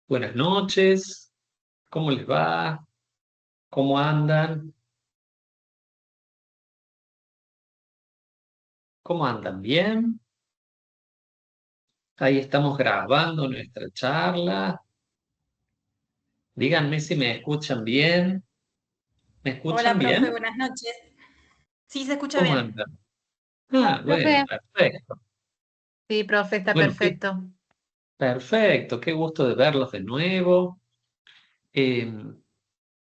Buenas noches, ¿cómo les va? ¿Cómo andan? ¿Cómo andan? ¿Bien? Ahí estamos grabando nuestra charla. Díganme si me escuchan bien. ¿Me escuchan Hola, profe, bien? buenas noches. Sí, se escucha ¿Cómo bien. andan? Ah, bueno, Profe, perfecto. sí, profe, está Bueno, perfecto. perfecto, qué gusto de verlos de nuevo. Eh,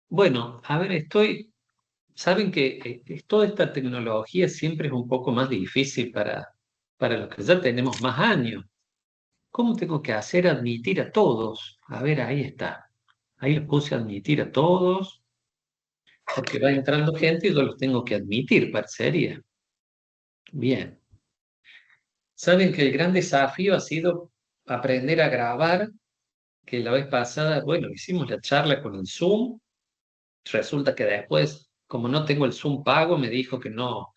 bueno, a ver, saben que toda esta tecnología siempre es un poco más difícil para los que ya tenemos más años. ¿Cómo tengo que hacer admitir a todos? A ver, ahí está. Ahí los puse a admitir a todos, porque va entrando gente y yo los tengo que admitir, parecería. Bien. Saben que el gran desafío ha sido aprender a grabar, que la vez pasada, bueno, hicimos la charla con el Zoom. Resulta que después, como no tengo el Zoom pago, me dijo que no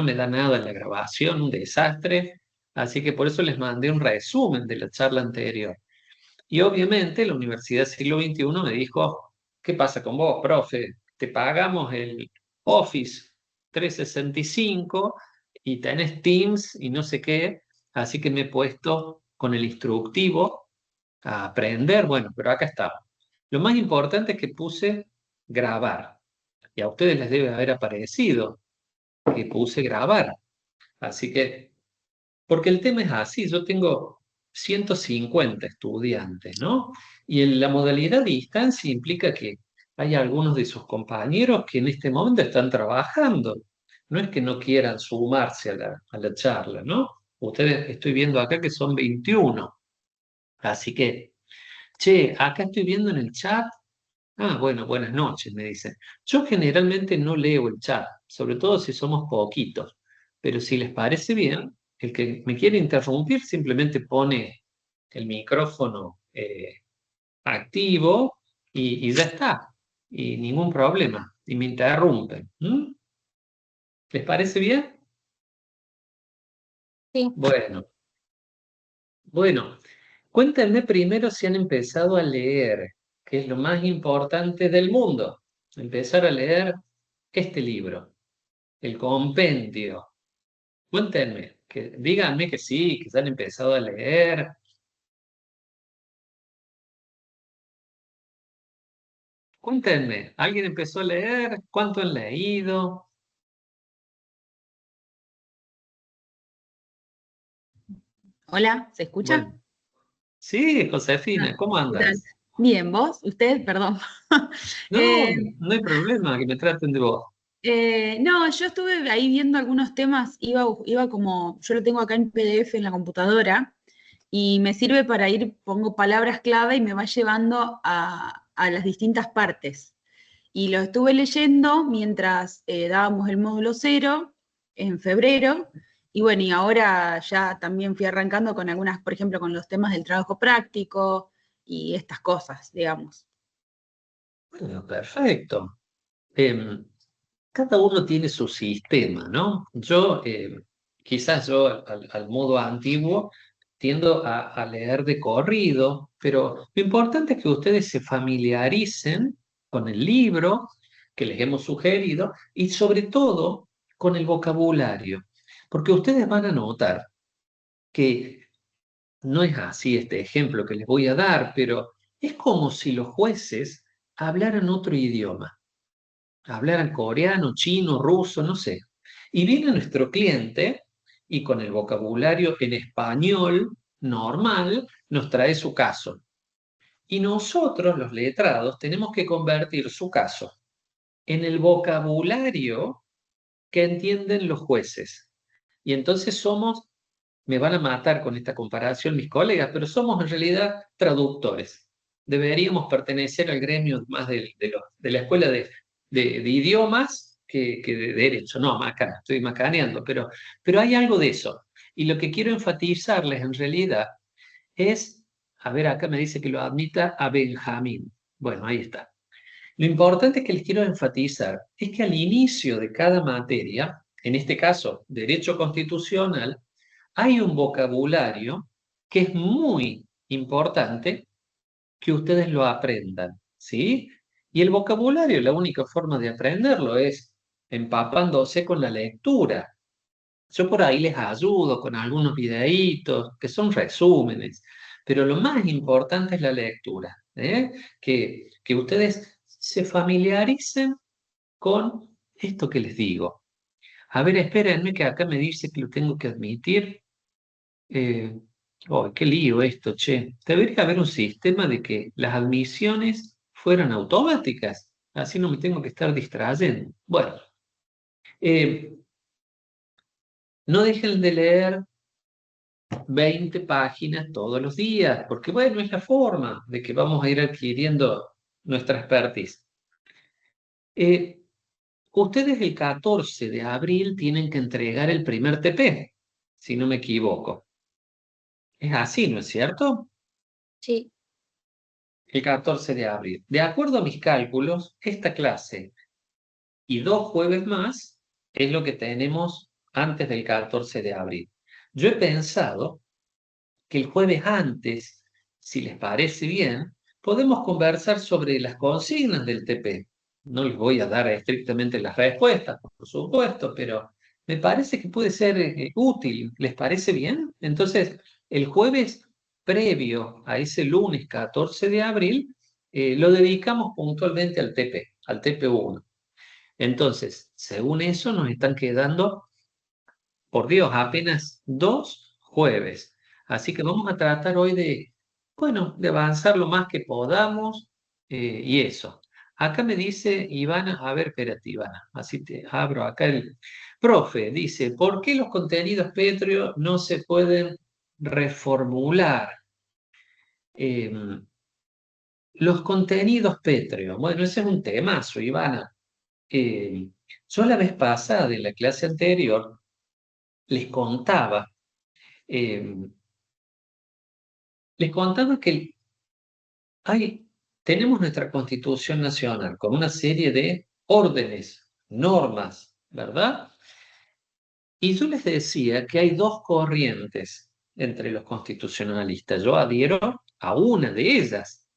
me da nada en la grabación, un desastre. Así que por eso les mandé un resumen de la charla anterior. Y obviamente la Universidad Siglo XXI me dijo, ¿qué pasa con vos, profe? Te pagamos el Office 365 y tenés Teams y no sé qué, así que me he puesto con el instructivo a aprender. Bueno, pero acá está. Lo más importante es que puse grabar, y a ustedes les debe haber aparecido que puse grabar. Así que porque el tema es así, yo tengo 150 estudiantes, ¿no? Y en la modalidad de distancia implica que hay algunos de sus compañeros que en este momento están trabajando. No es que no quieran sumarse a la charla, ¿no? Ustedes estoy viendo acá que son 21. Así que, che, acá estoy viendo en el chat. Ah, bueno, buenas noches, me dicen. Yo generalmente no leo el chat, sobre todo si somos poquitos, pero si les parece bien, el que me quiere interrumpir simplemente pone el micrófono activo y ya está, y ningún problema, y me interrumpen. ¿Mm? ¿Les parece bien? Sí. Bueno, bueno, cuéntenme primero si han empezado a leer, que es lo más importante del mundo, empezar a leer este libro. El compendio. Cuéntenme, díganme que sí, que ya han empezado a leer. Cuéntenme, ¿alguien empezó a leer? ¿Cuánto han leído? Hola, ¿se escucha? Bueno, sí, Josefina, ¿cómo ¿Qué tal? andas? Bien, ¿vos? ¿Usted? Perdón. No, Eh, no hay problema que me traten de vos. no, yo estuve ahí viendo algunos temas, iba como, yo lo tengo acá en PDF en la computadora y me sirve para ir, pongo palabras clave y me va llevando a las distintas partes. Y lo estuve leyendo mientras dábamos el módulo cero en febrero. Y bueno, y ahora ya también fui arrancando con algunas, por ejemplo, con los temas del trabajo práctico y estas cosas, digamos. Bueno, perfecto. Em, Cada uno tiene su sistema, ¿no? Quizás yo al modo antiguo tiendo a leer de corrido, pero lo importante es que ustedes se familiaricen con el libro que les hemos sugerido y sobre todo con el vocabulario, porque ustedes van a notar que no es así este ejemplo que les voy a dar, pero es como si los jueces hablaran otro idioma, hablaran coreano, chino, ruso, no sé. Y viene nuestro cliente y con el vocabulario en español normal nos trae su caso. Y nosotros, los letrados, tenemos que convertir su caso en el vocabulario que entienden los jueces. Y entonces me van a matar con esta comparación mis colegas, pero somos en realidad traductores. Deberíamos pertenecer al gremio más de la escuela de idiomas que de derecho. No, acá estoy macaneando, pero hay algo de eso. Y lo que quiero enfatizarles en realidad es, a ver, acá me dice que lo admita a Benjamín. Bueno, ahí está. Lo importante que les quiero enfatizar es que al inicio de cada materia, en este caso, derecho constitucional, hay un vocabulario que es muy importante que ustedes lo aprendan, ¿sí? Y el vocabulario, la única forma de aprenderlo es empapándose con la lectura. Yo por ahí les ayudo con algunos videitos que son resúmenes, pero lo más importante es la lectura, ¿eh? Que ustedes se familiaricen con esto que les digo. A ver, espérenme que acá me dice que lo tengo que admitir. Eh, oh, qué lío esto, che. Debería haber un sistema de que las admisiones fueran automáticas. Así no me tengo que estar distrayendo. Bueno, eh, no dejen de leer 20 páginas todos los días, porque bueno, es la forma de que vamos a ir adquiriendo nuestra expertise. Ustedes el 14 de abril tienen que entregar el primer TP, si no me equivoco. Es así, ¿no es cierto? Sí. El 14 de abril. De acuerdo a mis cálculos, esta clase y 2 jueves más es lo que tenemos antes del 14 de abril. Yo he pensado que el jueves antes, si les parece bien, podemos conversar sobre las consignas del TP. No les voy a dar estrictamente las respuestas, por supuesto, pero me parece que puede ser útil. ¿Les parece bien? Entonces, el jueves previo a ese lunes 14 de abril, lo dedicamos puntualmente al TP1. Entonces, según eso, nos están quedando, por Dios, apenas 2 jueves. Así que vamos a tratar hoy de, bueno, de avanzar lo más que podamos y eso. Acá me dice Ivana, a ver, espérate, Ivana, así te abro acá el profe, dice, ¿por qué los contenidos Petrio no se pueden reformular? Los contenidos Petrio, bueno, ese es un temazo, Ivana. Eh, yo la vez pasada, en la clase anterior, les contaba eh, les contaba que tenemos nuestra Constitución Nacional con una serie de órdenes, normas, ¿verdad? Y yo les decía que hay dos corrientes entre los constitucionalistas. Yo adhiero a una de ellas.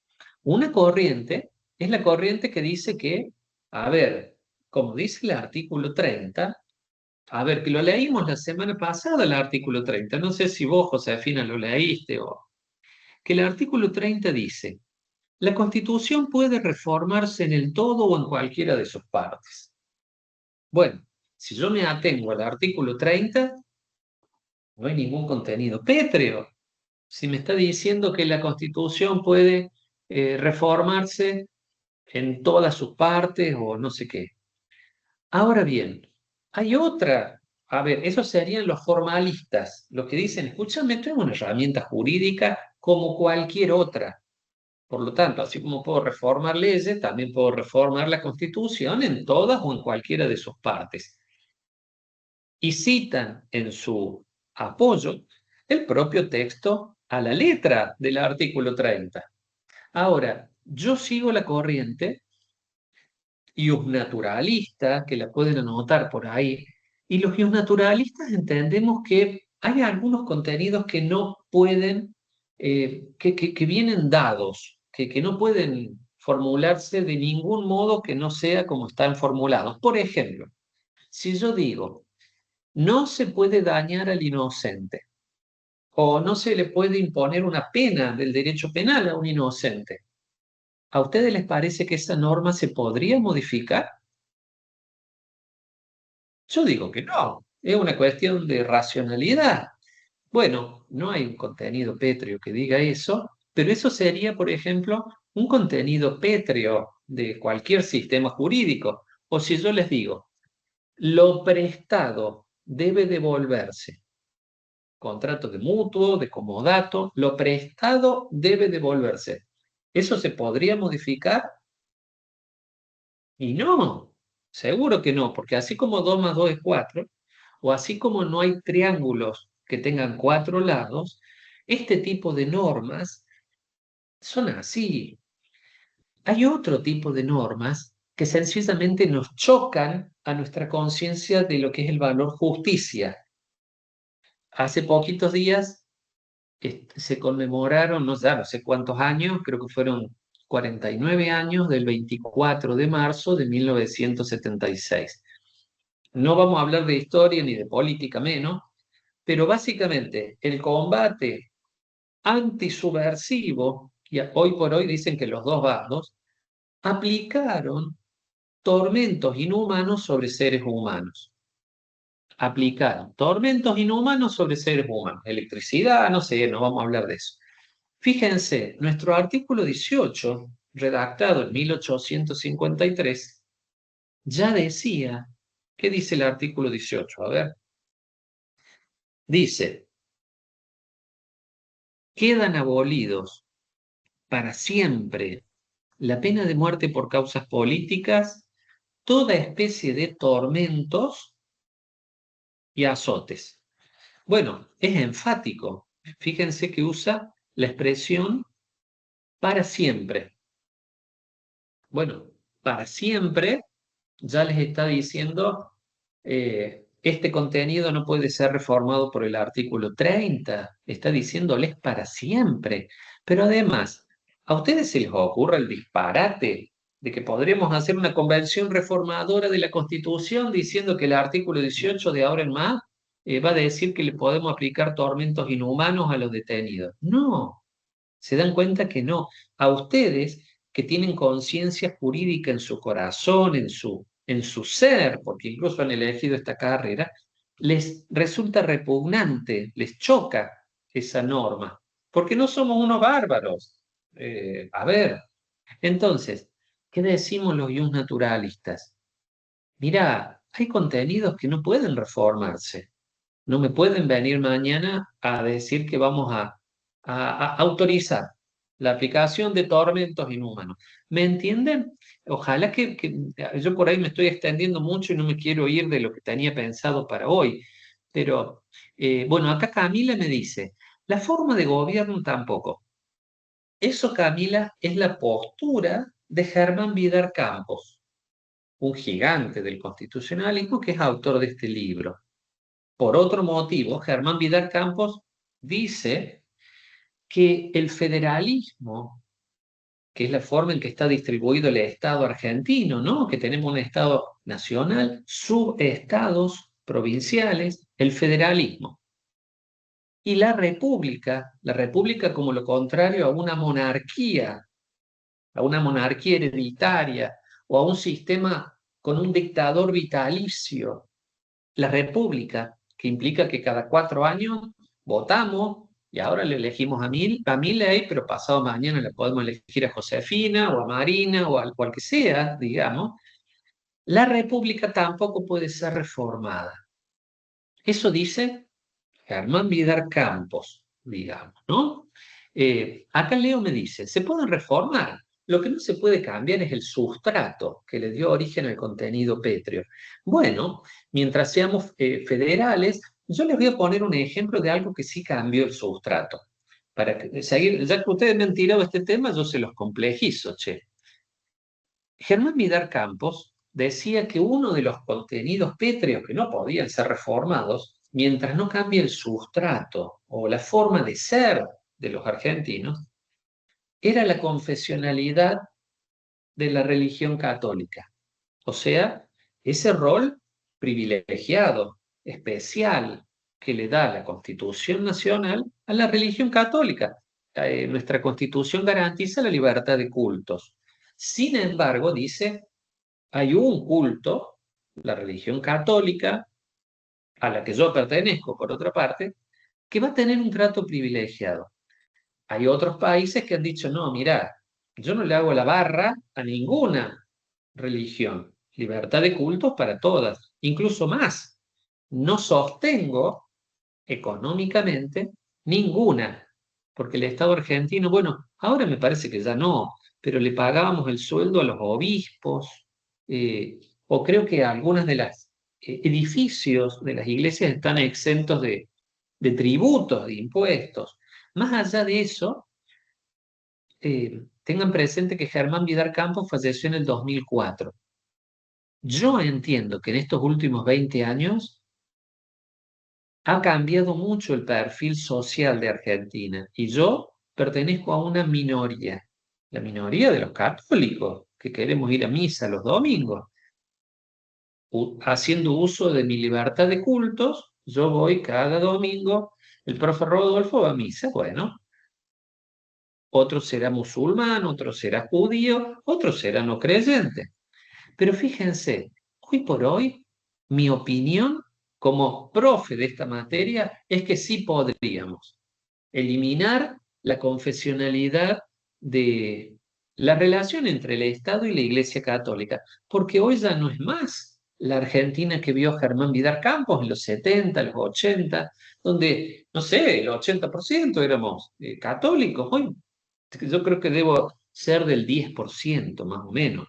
Una corriente es la corriente que dice que, a ver, como dice el artículo 30, a ver, que lo leímos la semana pasada, el artículo 30, no sé si vos, Josefina, lo leíste o que el artículo 30 dice, la Constitución puede reformarse en el todo o en cualquiera de sus partes. Bueno, si yo me atengo al artículo 30, no hay ningún contenido pétreo. Si me está diciendo que la Constitución puede reformarse en todas sus partes o no sé qué. Ahora bien, hay otra, a ver, esos serían los formalistas, los que dicen, escúchame, esto es una herramienta jurídica como cualquier otra. Por lo tanto, así como puedo reformar leyes, también puedo reformar la Constitución en todas o en cualquiera de sus partes. Y citan en su apoyo el propio texto a la letra del artículo 30. Ahora, yo sigo la corriente naturalista, que la pueden anotar por ahí, y los naturalistas entendemos que hay algunos contenidos que no pueden, que vienen dados, que no pueden formularse de ningún modo que no sea como están formulados. Por ejemplo, si yo digo, no se puede dañar al inocente, o no se le puede imponer una pena del derecho penal a un inocente, ¿a ustedes les parece que esa norma se podría modificar? Yo digo que no, es una cuestión de racionalidad. Bueno, no hay un contenido pétreo que diga eso, pero eso sería, por ejemplo, un contenido pétreo de cualquier sistema jurídico. O si yo les digo, lo prestado debe devolverse. Contrato de mutuo, de comodato, lo prestado debe devolverse. ¿Eso se podría modificar? Y no, seguro que no, porque así como 2 más 2 es 4, o así como no hay triángulos que tengan 4 lados, este tipo de normas son así. Hay otro tipo de normas que sencillamente nos chocan a nuestra conciencia de lo que es el valor justicia. Hace poquitos días se conmemoraron, no, ya no sé cuántos años, creo que fueron 49 años del 24 de marzo de 1976. No vamos a hablar de historia ni de política menos, pero básicamente el combate antisubversivo, y hoy por hoy dicen que los dos bandos, aplicaron tormentos inhumanos sobre seres humanos. Aplicaron tormentos inhumanos sobre seres humanos. Electricidad, no sé, no vamos a hablar de eso. Fíjense, nuestro artículo 18, redactado en 1853, ya decía, ¿qué dice el artículo 18? A ver, dice, quedan abolidos para siempre la pena de muerte por causas políticas, toda especie de tormentos y azotes. Bueno, es enfático. Fíjense que usa la expresión para siempre. Bueno, para siempre ya les está diciendo, este contenido no puede ser reformado por el artículo 30, está diciéndoles para siempre. Pero además, ¿a ustedes se les ocurre el disparate de que podremos hacer una convención reformadora de la Constitución diciendo que el artículo 18 de ahora en más va a decir que le podemos aplicar tormentos inhumanos a los detenidos? No, se dan cuenta que no. A ustedes que tienen conciencia jurídica en su corazón, en su ser, porque incluso han elegido esta carrera, les resulta repugnante, les choca esa norma, porque no somos unos bárbaros. A ver, entonces, ¿qué decimos los naturalistas? Mirá, hay contenidos que no pueden reformarse. No me pueden venir mañana a decir que vamos a autorizar la aplicación de tormentos inhumanos. ¿Me entienden? Ojalá que yo por ahí me estoy extendiendo mucho y no me quiero ir de lo que tenía pensado para hoy. Pero bueno, acá Camila me dice, la forma de gobierno tampoco. Eso, Camila, es la postura de Germán Vidar Campos, un gigante del constitucionalismo que es autor de este libro. Por otro motivo, Germán Vidal Campos dice que el federalismo, que es la forma en que está distribuido el Estado argentino, ¿no? Que tenemos un Estado nacional, subestados provinciales, el federalismo. Y la república como lo contrario a una monarquía hereditaria o a un sistema con un dictador vitalicio. La república, que implica que cada 4 años votamos y ahora le elegimos a Milei, pero pasado mañana le podemos elegir a Josefina o a Marina o al cual que sea, digamos. La república tampoco puede ser reformada. Eso dice Germán Vidar Campos, digamos, ¿no? Acá Leo me dice, se pueden reformar. Lo que no se puede cambiar es el sustrato que le dio origen al contenido pétreo. Bueno, mientras seamos federales, yo les voy a poner un ejemplo de algo que sí cambió el sustrato. Para seguir, ya que ustedes me han tirado este tema, yo se los complejizo, che. Germán Vidar Campos decía que uno de los contenidos pétreos que no podían ser reformados, mientras no cambie el sustrato o la forma de ser de los argentinos, era la confesionalidad de la religión católica. O sea, ese rol privilegiado, especial, que le da la Constitución Nacional a la religión católica. Nuestra Constitución garantiza la libertad de cultos. Sin embargo, dice, hay un culto, la religión católica, a la que yo pertenezco, por otra parte, que va a tener un trato privilegiado. Hay otros países que han dicho, no, mira, yo no le hago la barra a ninguna religión. Libertad de cultos para todas, incluso más. No sostengo económicamente ninguna, porque el Estado argentino, bueno, ahora me parece que ya no, pero le pagábamos el sueldo a los obispos, o creo que algunas de las edificios de las iglesias están exentos de tributos, de impuestos. Más allá de eso, tengan presente que Germán Vidal Campos falleció en el 2004. Yo entiendo que en estos últimos 20 años ha cambiado mucho el perfil social de Argentina y yo pertenezco a una minoría, la minoría de los católicos que queremos ir a misa los domingos. Haciendo uso de mi libertad de cultos, yo voy cada domingo, el profe Rodolfo va a misa, bueno, otro será musulmán, otro será judío, otro será no creyente. Pero fíjense, hoy por hoy, mi opinión como profe de esta materia es que sí podríamos eliminar la confesionalidad de la relación entre el Estado y la Iglesia Católica, porque hoy ya no es más la Argentina que vio Germán Vidal Campos en los 70, los 80, donde, no sé, el 80% éramos católicos. Hoy yo creo que debo ser del 10% más o menos.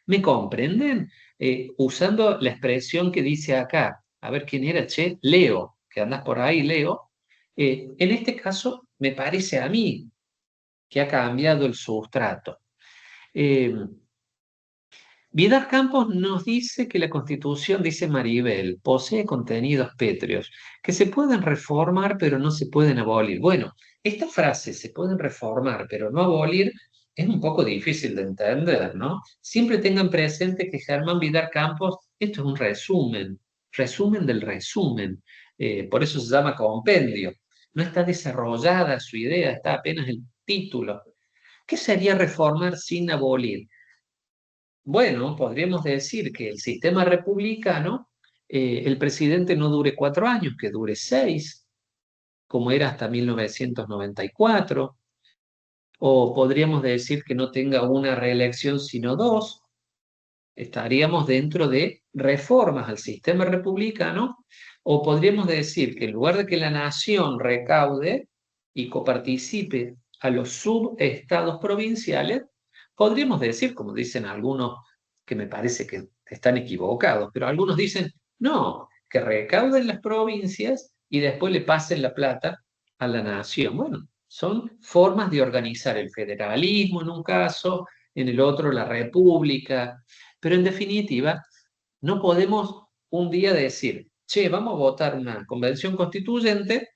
¿Me comprenden? Usando la expresión que dice acá, a ver quién era, che, Leo, que andas por ahí, Leo. En este caso, me parece a mí que ha cambiado el sustrato. Eh, Vidal Campos nos dice que la Constitución, dice Maribel, posee contenidos pétreos que se pueden reformar pero no se pueden abolir. Bueno, esta frase, se pueden reformar pero no abolir, es un poco difícil de entender, ¿no? Siempre tengan presente que Germán Vidal Campos, esto es un resumen, resumen del resumen, por eso se llama compendio. No está desarrollada su idea, está apenas el título. ¿Qué sería reformar sin abolir? Bueno, podríamos decir que el sistema republicano, el presidente no dure 4 años, que dure 6, como era hasta 1994, o podríamos decir que no tenga una reelección sino 2, estaríamos dentro de reformas al sistema republicano, o podríamos decir que en lugar de que la nación recaude y coparticipe a los subestados provinciales, podríamos decir, como dicen algunos, que me parece que están equivocados, pero algunos dicen, no, que recauden las provincias y después le pasen la plata a la nación. Bueno, son formas de organizar el federalismo en un caso, en el otro la república, pero en definitiva, no podemos un día decir, che, vamos a votar una convención constituyente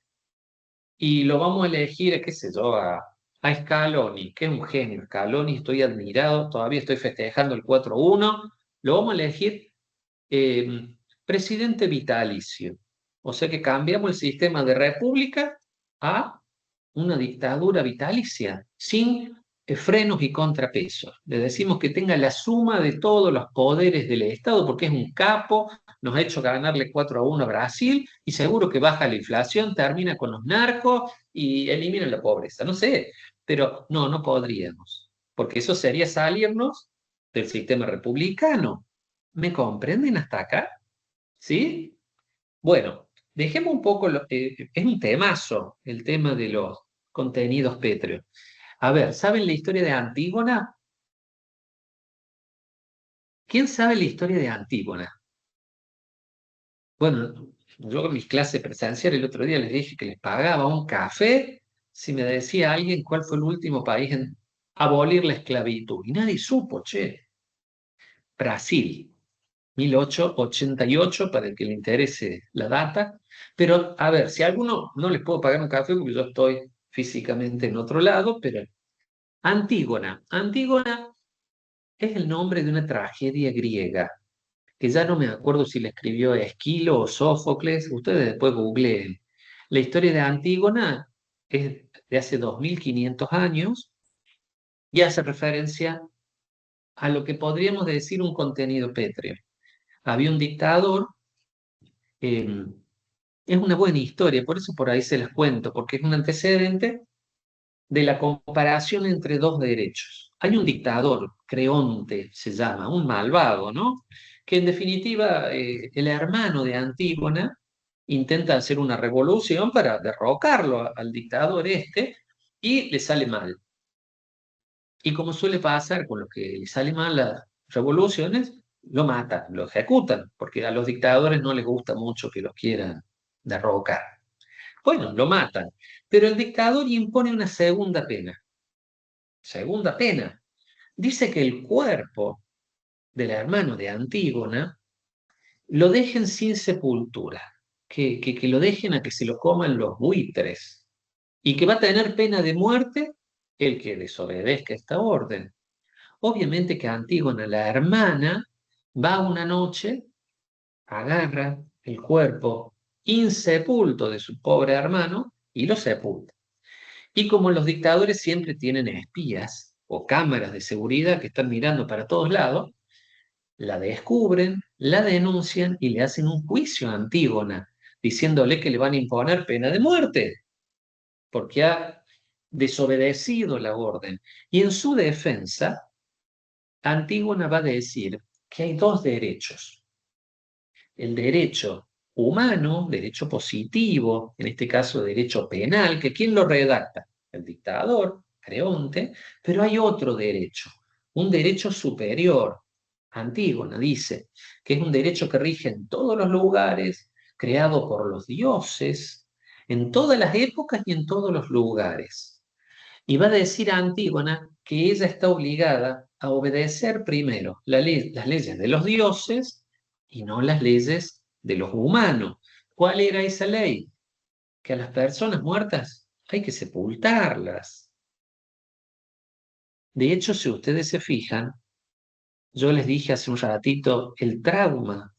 y lo vamos a elegir, qué sé yo, a Scaloni, que es un genio. Scaloni, estoy admirado, todavía estoy festejando el 4-1. Lo vamos a elegir presidente vitalicio. O sea que cambiamos el sistema de república a una dictadura vitalicia, sin frenos y contrapesos. Le decimos que tenga la suma de todos los poderes del Estado, porque es un capo, nos ha hecho ganarle 4-1 a Brasil, y seguro que baja la inflación, termina con los narcos y elimina la pobreza. No sé, pero no, no podríamos, porque eso sería salirnos del sistema republicano. ¿Me comprenden hasta acá? ¿Sí? Bueno, dejemos un poco, es un temazo el tema de los contenidos pétreos. A ver, ¿saben la historia de Antígona? ¿Quién sabe la historia de Antígona? Bueno, yo en mis clases presenciales el otro día les dije que les pagaba un café si me decía alguien cuál fue el último país en abolir la esclavitud. Y nadie supo, che. Brasil. 1888, para el que le interese la data. Pero, a ver, si a alguno no les puedo pagar un café porque yo estoy físicamente en otro lado, pero Antígona. Antígona es el nombre de una tragedia griega, que ya no me acuerdo si la escribió Esquilo o Sófocles, ustedes después googleen. La historia de Antígona es de hace 2500 años y hace referencia a lo que podríamos decir un contenido pétreo. Había un dictador. Es una buena historia, por eso por ahí se las cuento, porque es un antecedente de la comparación entre dos derechos. Hay un dictador, Creonte se llama, un malvado, ¿no? Que en definitiva el hermano de Antígona intenta hacer una revolución para derrocarlo al dictador este y le sale mal. Y como suele pasar con lo que le sale mal las revoluciones, lo matan, lo ejecutan, porque a los dictadores no les gusta mucho que los quieran derrocar. Bueno, lo matan, pero el dictador impone una segunda pena. Segunda pena. Dice que el cuerpo del hermano de Antígona lo dejen sin sepultura. que lo dejen a que se lo coman los buitres y que va a tener pena de muerte el que desobedezca esta orden. Obviamente que Antígona, la hermana, va una noche, agarra el cuerpo insepulto de su pobre hermano y lo sepulta. Y como los dictadores siempre tienen espías o cámaras de seguridad que están mirando para todos lados, la descubren, la denuncian y le hacen un juicio a Antígona, diciéndole que le van a imponer pena de muerte, porque ha desobedecido la orden. Y en su defensa, Antígona va a decir que hay dos derechos. El derecho humano, derecho positivo, en este caso derecho penal, que ¿quién lo redacta? El dictador, Creonte, pero hay otro derecho, un derecho superior. Antígona dice que es un derecho que rige en todos los lugares, creado por los dioses, en todas las épocas y en todos los lugares. Y va a decir a Antígona que ella está obligada a obedecer primero las leyes de los dioses y no las leyes de los humanos. ¿Cuál era esa ley? Que a las personas muertas hay que sepultarlas. De hecho, si ustedes se fijan, yo les dije hace un ratito el trauma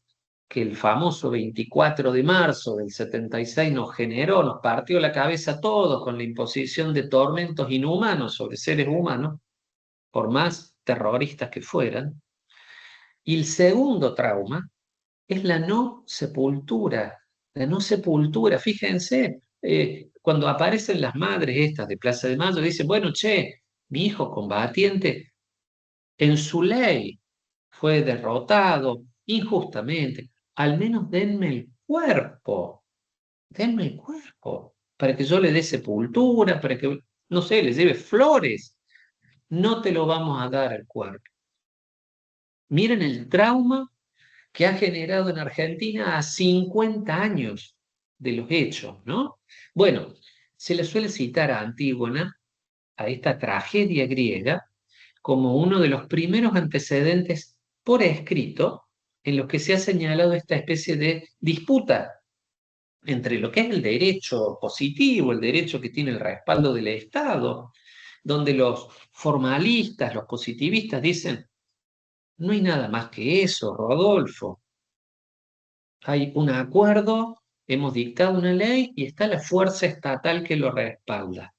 que el famoso 24 de marzo del 76 nos generó, nos partió la cabeza a todos con la imposición de tormentos inhumanos sobre seres humanos, por más terroristas que fueran. Y el segundo trauma es la no sepultura. La no sepultura, fíjense, cuando aparecen las madres estas de Plaza de Mayo, dicen, bueno, che, mi hijo combatiente en su ley fue derrotado injustamente, al menos denme el cuerpo, para que yo le dé sepultura, para que, no sé, le lleve flores. No te lo vamos a dar al cuerpo. Miren el trauma que ha generado en Argentina a 50 años de los hechos, ¿no? Bueno, se le suele citar a Antígona, a esta tragedia griega, como uno de los primeros antecedentes por escrito en los que se ha señalado esta especie de disputa entre lo que es el derecho positivo, el derecho que tiene el respaldo del Estado, donde los formalistas, los positivistas dicen, no hay nada más que eso, Rodolfo. Hay un acuerdo, hemos dictado una ley y está la fuerza estatal que lo respalda.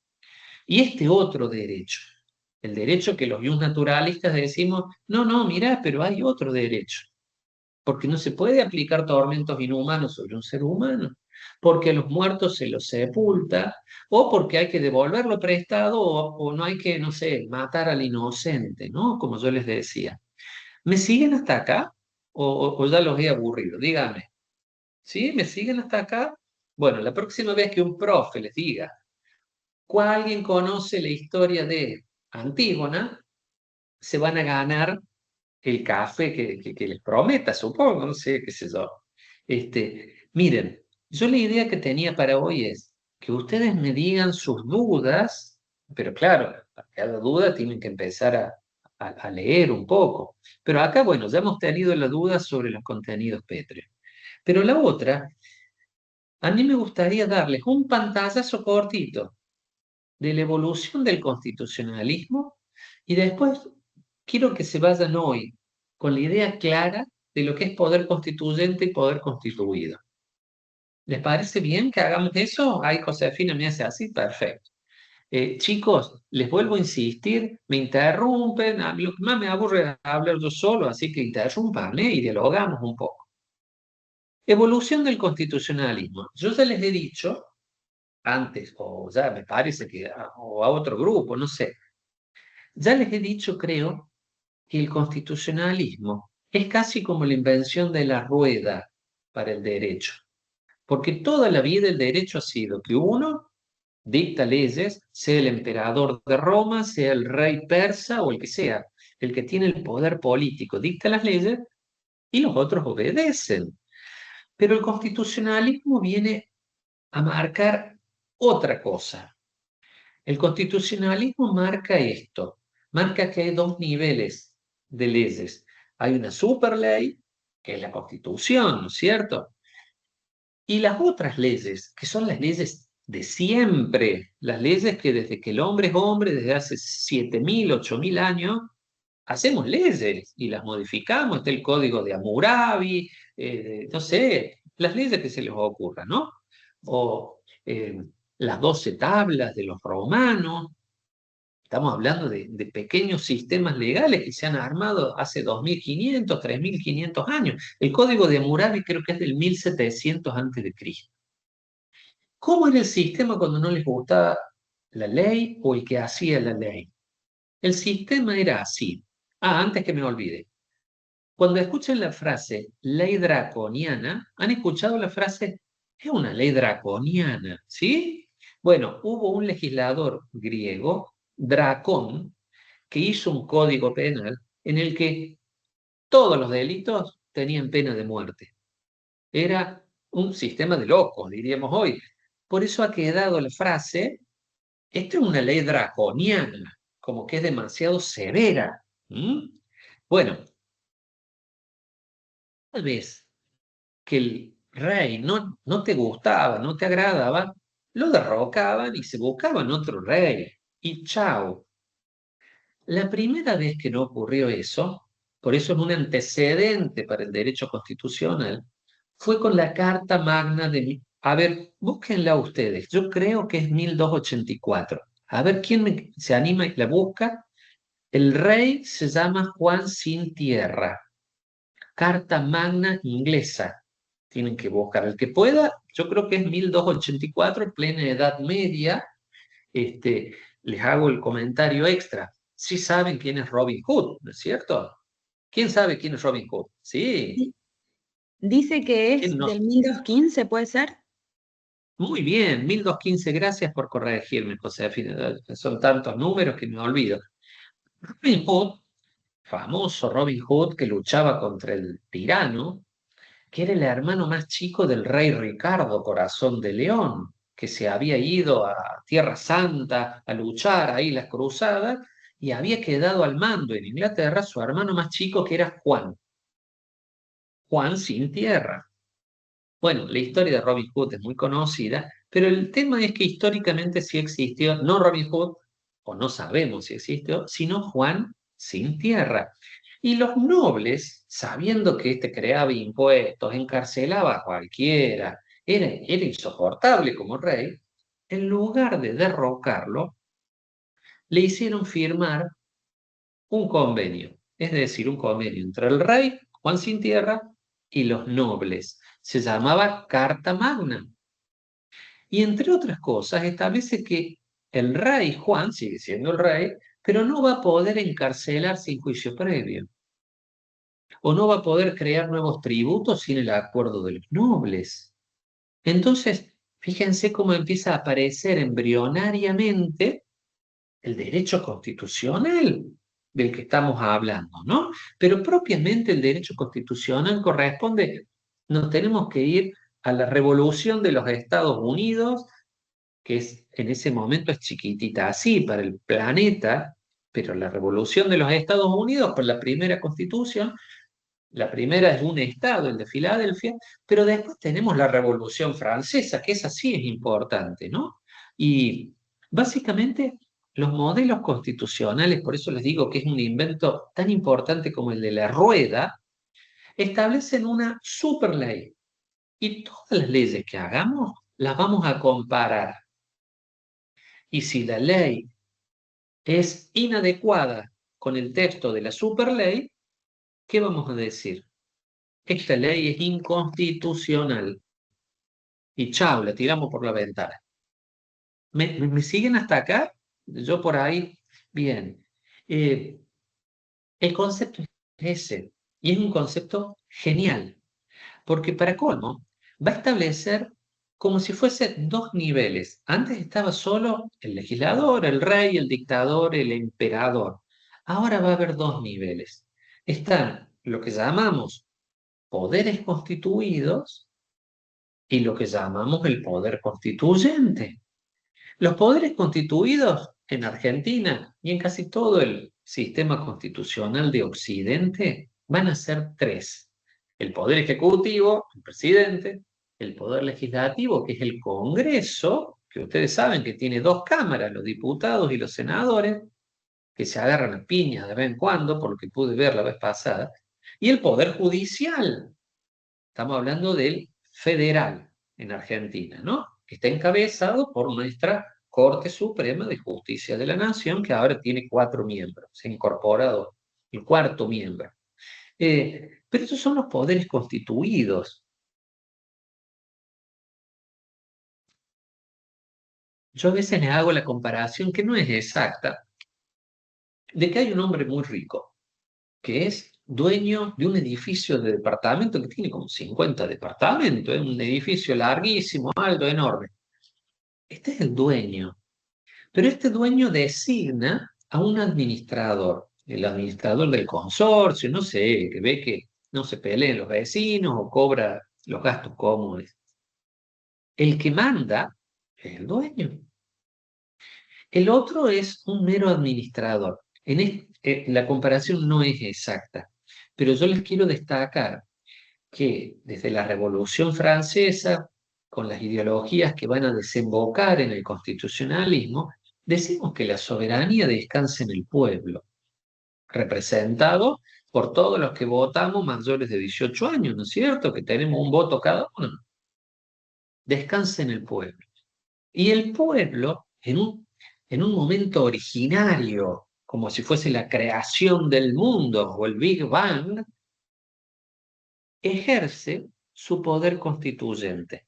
Y este otro derecho, el derecho que los naturalistas decimos, no, no, mirá, pero hay otro derecho, porque no se puede aplicar tormentos inhumanos sobre un ser humano, porque a los muertos se los sepulta, o porque hay que devolverlo prestado, o no hay que, no sé, matar al inocente, ¿no? Como yo les decía. ¿Me siguen hasta acá? ¿O ya los he aburrido? Díganme. ¿Sí? ¿Me siguen hasta acá? Bueno, la próxima vez que un profe les diga, ¿alguien conoce la historia de Antígona? Se van a ganar el café que les prometa, supongo, no sé, qué sé yo. Miren, yo la idea que tenía para hoy es que ustedes me digan sus dudas, pero claro, a cada duda tienen que empezar a leer un poco. Pero acá, bueno, ya hemos tenido la duda sobre los contenidos pétreos. Pero la otra, a mí me gustaría darles un pantallazo cortito de la evolución del constitucionalismo y después quiero que se vayan hoy con la idea clara de lo que es poder constituyente y poder constituido. ¿Les parece bien que hagamos eso? Ay, Josefina me hace así, perfecto. Chicos, les vuelvo a insistir, me interrumpen, a mí lo que más me aburre es hablar yo solo, así que interrumpan, y dialogamos un poco. Evolución del constitucionalismo. Yo ya les he dicho antes, o ya me parece que o a otro grupo, no sé. Ya les he dicho, creo, que el constitucionalismo es casi como la invención de la rueda para el derecho, porque toda la vida el derecho ha sido que uno dicta leyes, sea el emperador de Roma, sea el rey persa o el que sea, el que tiene el poder político dicta las leyes y los otros obedecen. Pero el constitucionalismo viene a marcar otra cosa. El constitucionalismo marca esto, marca que hay dos niveles de leyes. Hay una superley, que es la Constitución, ¿no es cierto? Y las otras leyes, que son las leyes de siempre, las leyes que desde que el hombre es hombre, desde hace 7.000, 8.000 años, hacemos leyes y las modificamos. Está el código de Hammurabi, no sé, las leyes que se les ocurran, ¿no? O las 12 tablas de los romanos. Estamos hablando de pequeños sistemas legales que se han armado hace 2.500, 3.500 años. El código de Hammurabi creo que es del 1700 antes de Cristo. ¿Cómo era el sistema cuando no les gustaba la ley o el que hacía la ley? El sistema era así. Ah, antes que me olvide. Cuando escuchan la frase ley draconiana, han escuchado la frase es una ley draconiana, ¿sí? Bueno, hubo un legislador griego, Dracón, que hizo un código penal en el que todos los delitos tenían pena de muerte. Era un sistema de locos, diríamos hoy. Por eso ha quedado la frase, esta es una ley draconiana, como que es demasiado severa. ¿Mm? Bueno, tal vez que el rey no te gustaba, no te agradaba, lo derrocaban y se buscaban otro rey. Y chao. La primera vez que no ocurrió eso, por eso es un antecedente para el derecho constitucional, fue con la Carta Magna de... A ver, búsquenla ustedes. Yo creo que es 1284. A ver quién se anima y la busca. El rey se llama Juan Sin Tierra. Carta Magna inglesa. Tienen que buscar. El que pueda, yo creo que es 1284, plena Edad Media. Les hago el comentario extra. Sí saben quién es Robin Hood, ¿no es cierto? ¿Quién sabe quién es Robin Hood? Sí. Dice que ¿Quién es no? del 1215, ¿puede ser? Muy bien, 1215, gracias por corregirme, José. Son tantos números que me olvido. Robin Hood, famoso Robin Hood que luchaba contra el tirano, que era el hermano más chico del rey Ricardo, Corazón de León, que se había ido a Tierra Santa a luchar ahí las cruzadas y había quedado al mando en Inglaterra su hermano más chico que era Juan, Juan Sin Tierra. Bueno, la historia de Robin Hood es muy conocida, pero el tema es que históricamente sí existió, no Robin Hood, o no sabemos si existió, sino Juan Sin Tierra. Y los nobles, sabiendo que este creaba impuestos, encarcelaba a cualquiera, era insoportable como rey, en lugar de derrocarlo, le hicieron firmar un convenio, es decir, un convenio entre el rey, Juan Sin Tierra, y los nobles. Se llamaba Carta Magna. Y entre otras cosas, establece que el rey Juan sigue siendo el rey, pero no va a poder encarcelar sin juicio previo. O no va a poder crear nuevos tributos sin el acuerdo de los nobles. Entonces, fíjense cómo empieza a aparecer embrionariamente el derecho constitucional del que estamos hablando, ¿no? Pero propiamente el derecho constitucional corresponde, nos tenemos que ir a la revolución de los Estados Unidos, que es, en ese momento es chiquitita así para el planeta, pero la revolución de los Estados Unidos con la primera constitución, la primera es un estado, el de Filadelfia, pero después tenemos la revolución francesa, que esa sí es importante, ¿no? Y básicamente los modelos constitucionales, por eso les digo que es un invento tan importante como el de la rueda, establecen una superley. Y todas las leyes que hagamos las vamos a comparar. Y si la ley es inadecuada con el texto de la superley, ¿qué vamos a decir? Esta ley es inconstitucional. Y chao, la tiramos por la ventana. ¿Me siguen hasta acá? Yo por ahí, bien. Eh, el concepto es ese, y es un concepto genial, porque para colmo, va a establecer como si fuese dos niveles. Antes estaba solo el legislador, el rey, el dictador, el emperador. Ahora va a haber dos niveles. Están lo que llamamos poderes constituidos y lo que llamamos el poder constituyente. Los poderes constituidos en Argentina y en casi todo el sistema constitucional de Occidente van a ser tres. El poder ejecutivo, el presidente, el poder legislativo, que es el Congreso, que ustedes saben que tiene dos cámaras, los diputados y los senadores, que se agarran a piñas de vez en cuando, por lo que pude ver la vez pasada, y el poder judicial. Estamos hablando del federal en Argentina, ¿no? Que está encabezado por nuestra Corte Suprema de Justicia de la Nación, que ahora tiene 4 miembros, se ha incorporado el cuarto miembro. Pero estos son los poderes constituidos. Yo a veces les hago la comparación, que no es exacta, de que hay un hombre muy rico, que es dueño de un edificio de departamento que tiene como 50 departamentos, es un edificio larguísimo, alto, enorme. Este es el dueño, pero este dueño designa a un administrador, el administrador del consorcio, no sé, que ve que no se peleen los vecinos o cobra los gastos comunes. El que manda es el dueño. El otro es un mero administrador. La comparación no es exacta, pero yo les quiero destacar que desde la Revolución Francesa, con las ideologías que van a desembocar en el constitucionalismo, decimos que la soberanía descansa en el pueblo, representado por todos los que votamos mayores de 18 años, ¿no es cierto? Que tenemos un voto cada uno. Descansa en el pueblo. Y el pueblo, en un momento originario, como si fuese la creación del mundo o el Big Bang, ejerce su poder constituyente.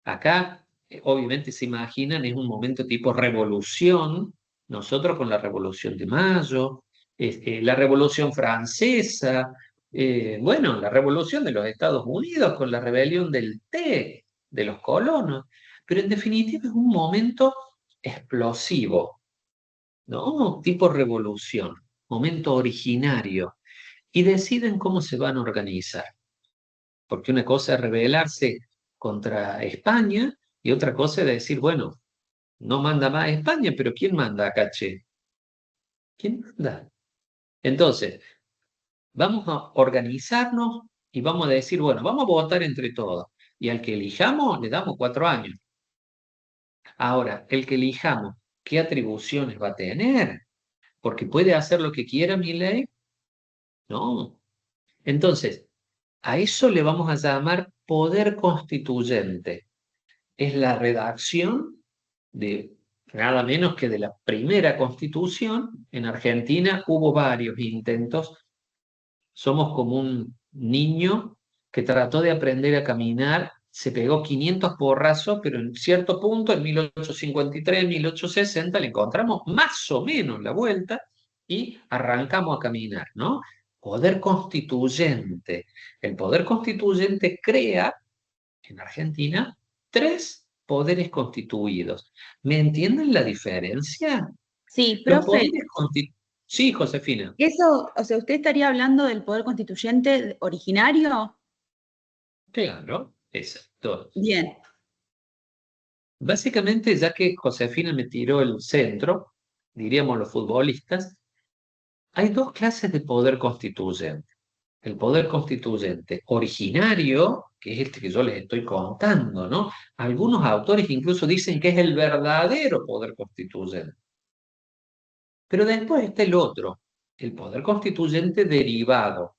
Acá, obviamente se imaginan, es un momento tipo revolución, nosotros con la Revolución de Mayo, la Revolución Francesa, bueno, la Revolución de los Estados Unidos con la rebelión del té, de los colonos, pero en definitiva es un momento explosivo, ¿no? Tipo revolución, momento originario, y deciden cómo se van a organizar. Porque una cosa es rebelarse contra España y otra cosa es decir, bueno, no manda más España, pero ¿quién manda acá, che? ¿Quién manda? Entonces, vamos a organizarnos y vamos a decir, bueno, vamos a votar entre todos. Y al que elijamos le damos 4 años. Ahora, el que elijamos, ¿qué atribuciones va a tener? Porque puede hacer lo que quiera mi ley. No. Entonces, a eso le vamos a llamar poder constituyente. Es la redacción de nada menos que de la primera constitución. En Argentina hubo varios intentos. Somos como un niño que trató de aprender a caminar, se pegó 500 porrazos, pero en cierto punto, en 1853, 1860, le encontramos más o menos la vuelta y arrancamos a caminar, ¿no? Poder constituyente. El poder constituyente crea en Argentina 3 poderes constituidos. ¿Me entienden la diferencia? Sí, Los profe, poderes constituidos. Sí, Josefina. eso, o sea, ¿usted estaría hablando del poder constituyente originario? Claro, exacto. Bien, Básicamente, ya que Josefina me tiró el centro, diríamos los futbolistas, hay 2 clases de poder constituyente. El poder constituyente originario, que es este que yo les estoy contando, ¿no? Algunos autores incluso dicen que es el verdadero poder constituyente. Pero después está el otro, el poder constituyente derivado,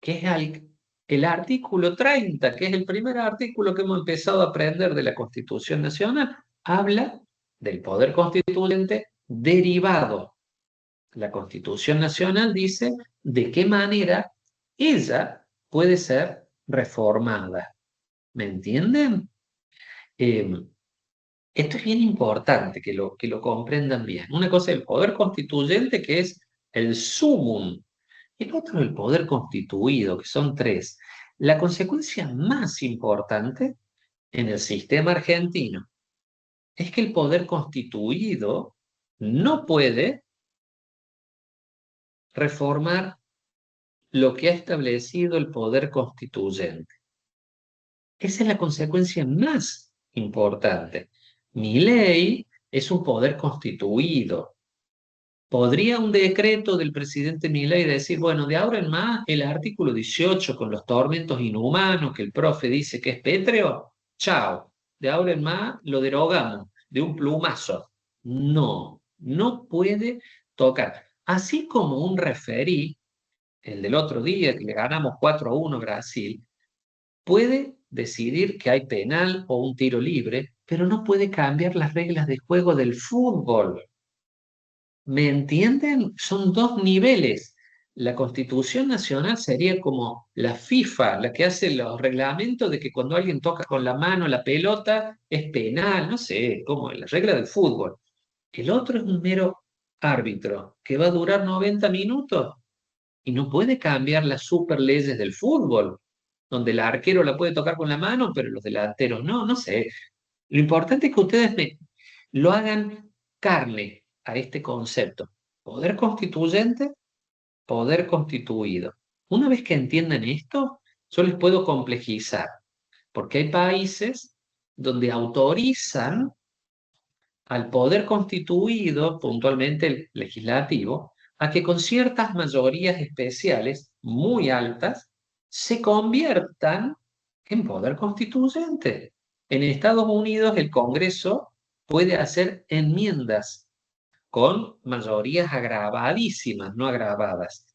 que es el artículo 30, que es el primer artículo que hemos empezado a aprender de la Constitución Nacional, habla del poder constituyente derivado. La Constitución Nacional dice de qué manera ella puede ser reformada. ¿Me entienden? Eh, Esto es bien importante que lo comprendan bien. Una cosa es el poder constituyente, que es el sumum. El otro es el poder constituido, que son 3. La consecuencia más importante en el sistema argentino es que el poder constituido no puede reformar lo que ha establecido el poder constituyente. Esa es la consecuencia más importante. Mi ley es un poder constituido. ¿Podría un decreto del presidente Milei decir, bueno, de ahora en más, el artículo 18 con los tormentos inhumanos que el profe dice que es pétreo? Chao, de ahora en más lo derogamos de un plumazo. No, no puede tocar. Así como un referí, el del otro día que le ganamos 4-1 a Brasil, puede decidir que hay penal o un tiro libre, pero no puede cambiar las reglas de juego del fútbol. ¿Me entienden? Son dos niveles. La Constitución Nacional sería como la FIFA, la que hace los reglamentos de que cuando alguien toca con la mano la pelota es penal, no sé, como la regla del fútbol. El otro es un mero árbitro que va a durar 90 minutos y no puede cambiar las super leyes del fútbol, donde el arquero la puede tocar con la mano, pero los delanteros no, no sé. Lo importante es que ustedes lo hagan carne a este concepto. Poder constituyente, poder constituido. Una vez que entiendan esto, yo les puedo complejizar, porque hay países donde autorizan al poder constituido, puntualmente el legislativo, a que con ciertas mayorías especiales muy altas se conviertan en poder constituyente. En Estados Unidos el Congreso puede hacer enmiendas con mayorías agravadísimas, no agravadas.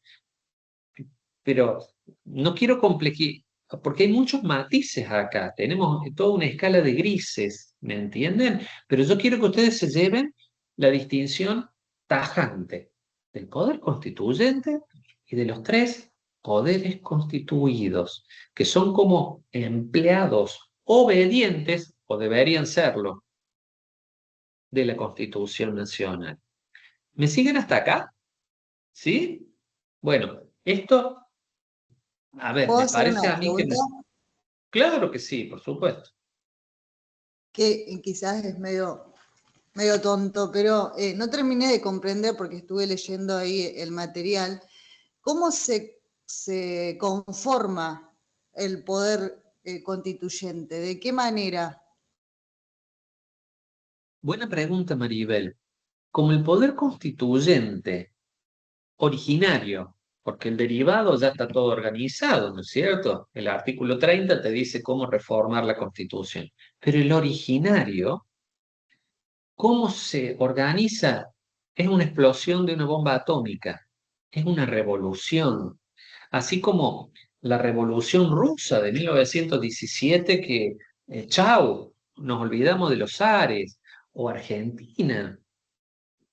Pero no quiero complejizar, porque hay muchos matices acá, tenemos toda una escala de grises, ¿me entienden? Pero yo quiero que ustedes se lleven la distinción tajante del poder constituyente y de los tres poderes constituidos, que son como empleados obedientes, o deberían serlo, de la Constitución Nacional. ¿Me siguen hasta acá? ¿Sí? Bueno, esto, a ver, ¿Puedo me hacer una parece a mí que pregunta? Claro que sí, por supuesto. Que quizás es medio tonto, pero no terminé de comprender porque estuve leyendo ahí el material. ¿Cómo se conforma el poder constituyente? ¿De qué manera? Buena pregunta, Maribel. Como el poder constituyente originario, porque el derivado ya está todo organizado, ¿no es cierto? El artículo 30 te dice cómo reformar la Constitución. Pero el originario, ¿cómo se organiza? Es una explosión de una bomba atómica, es una revolución. Así como la revolución rusa de 1917, que, chau, nos olvidamos de los zares, o Argentina,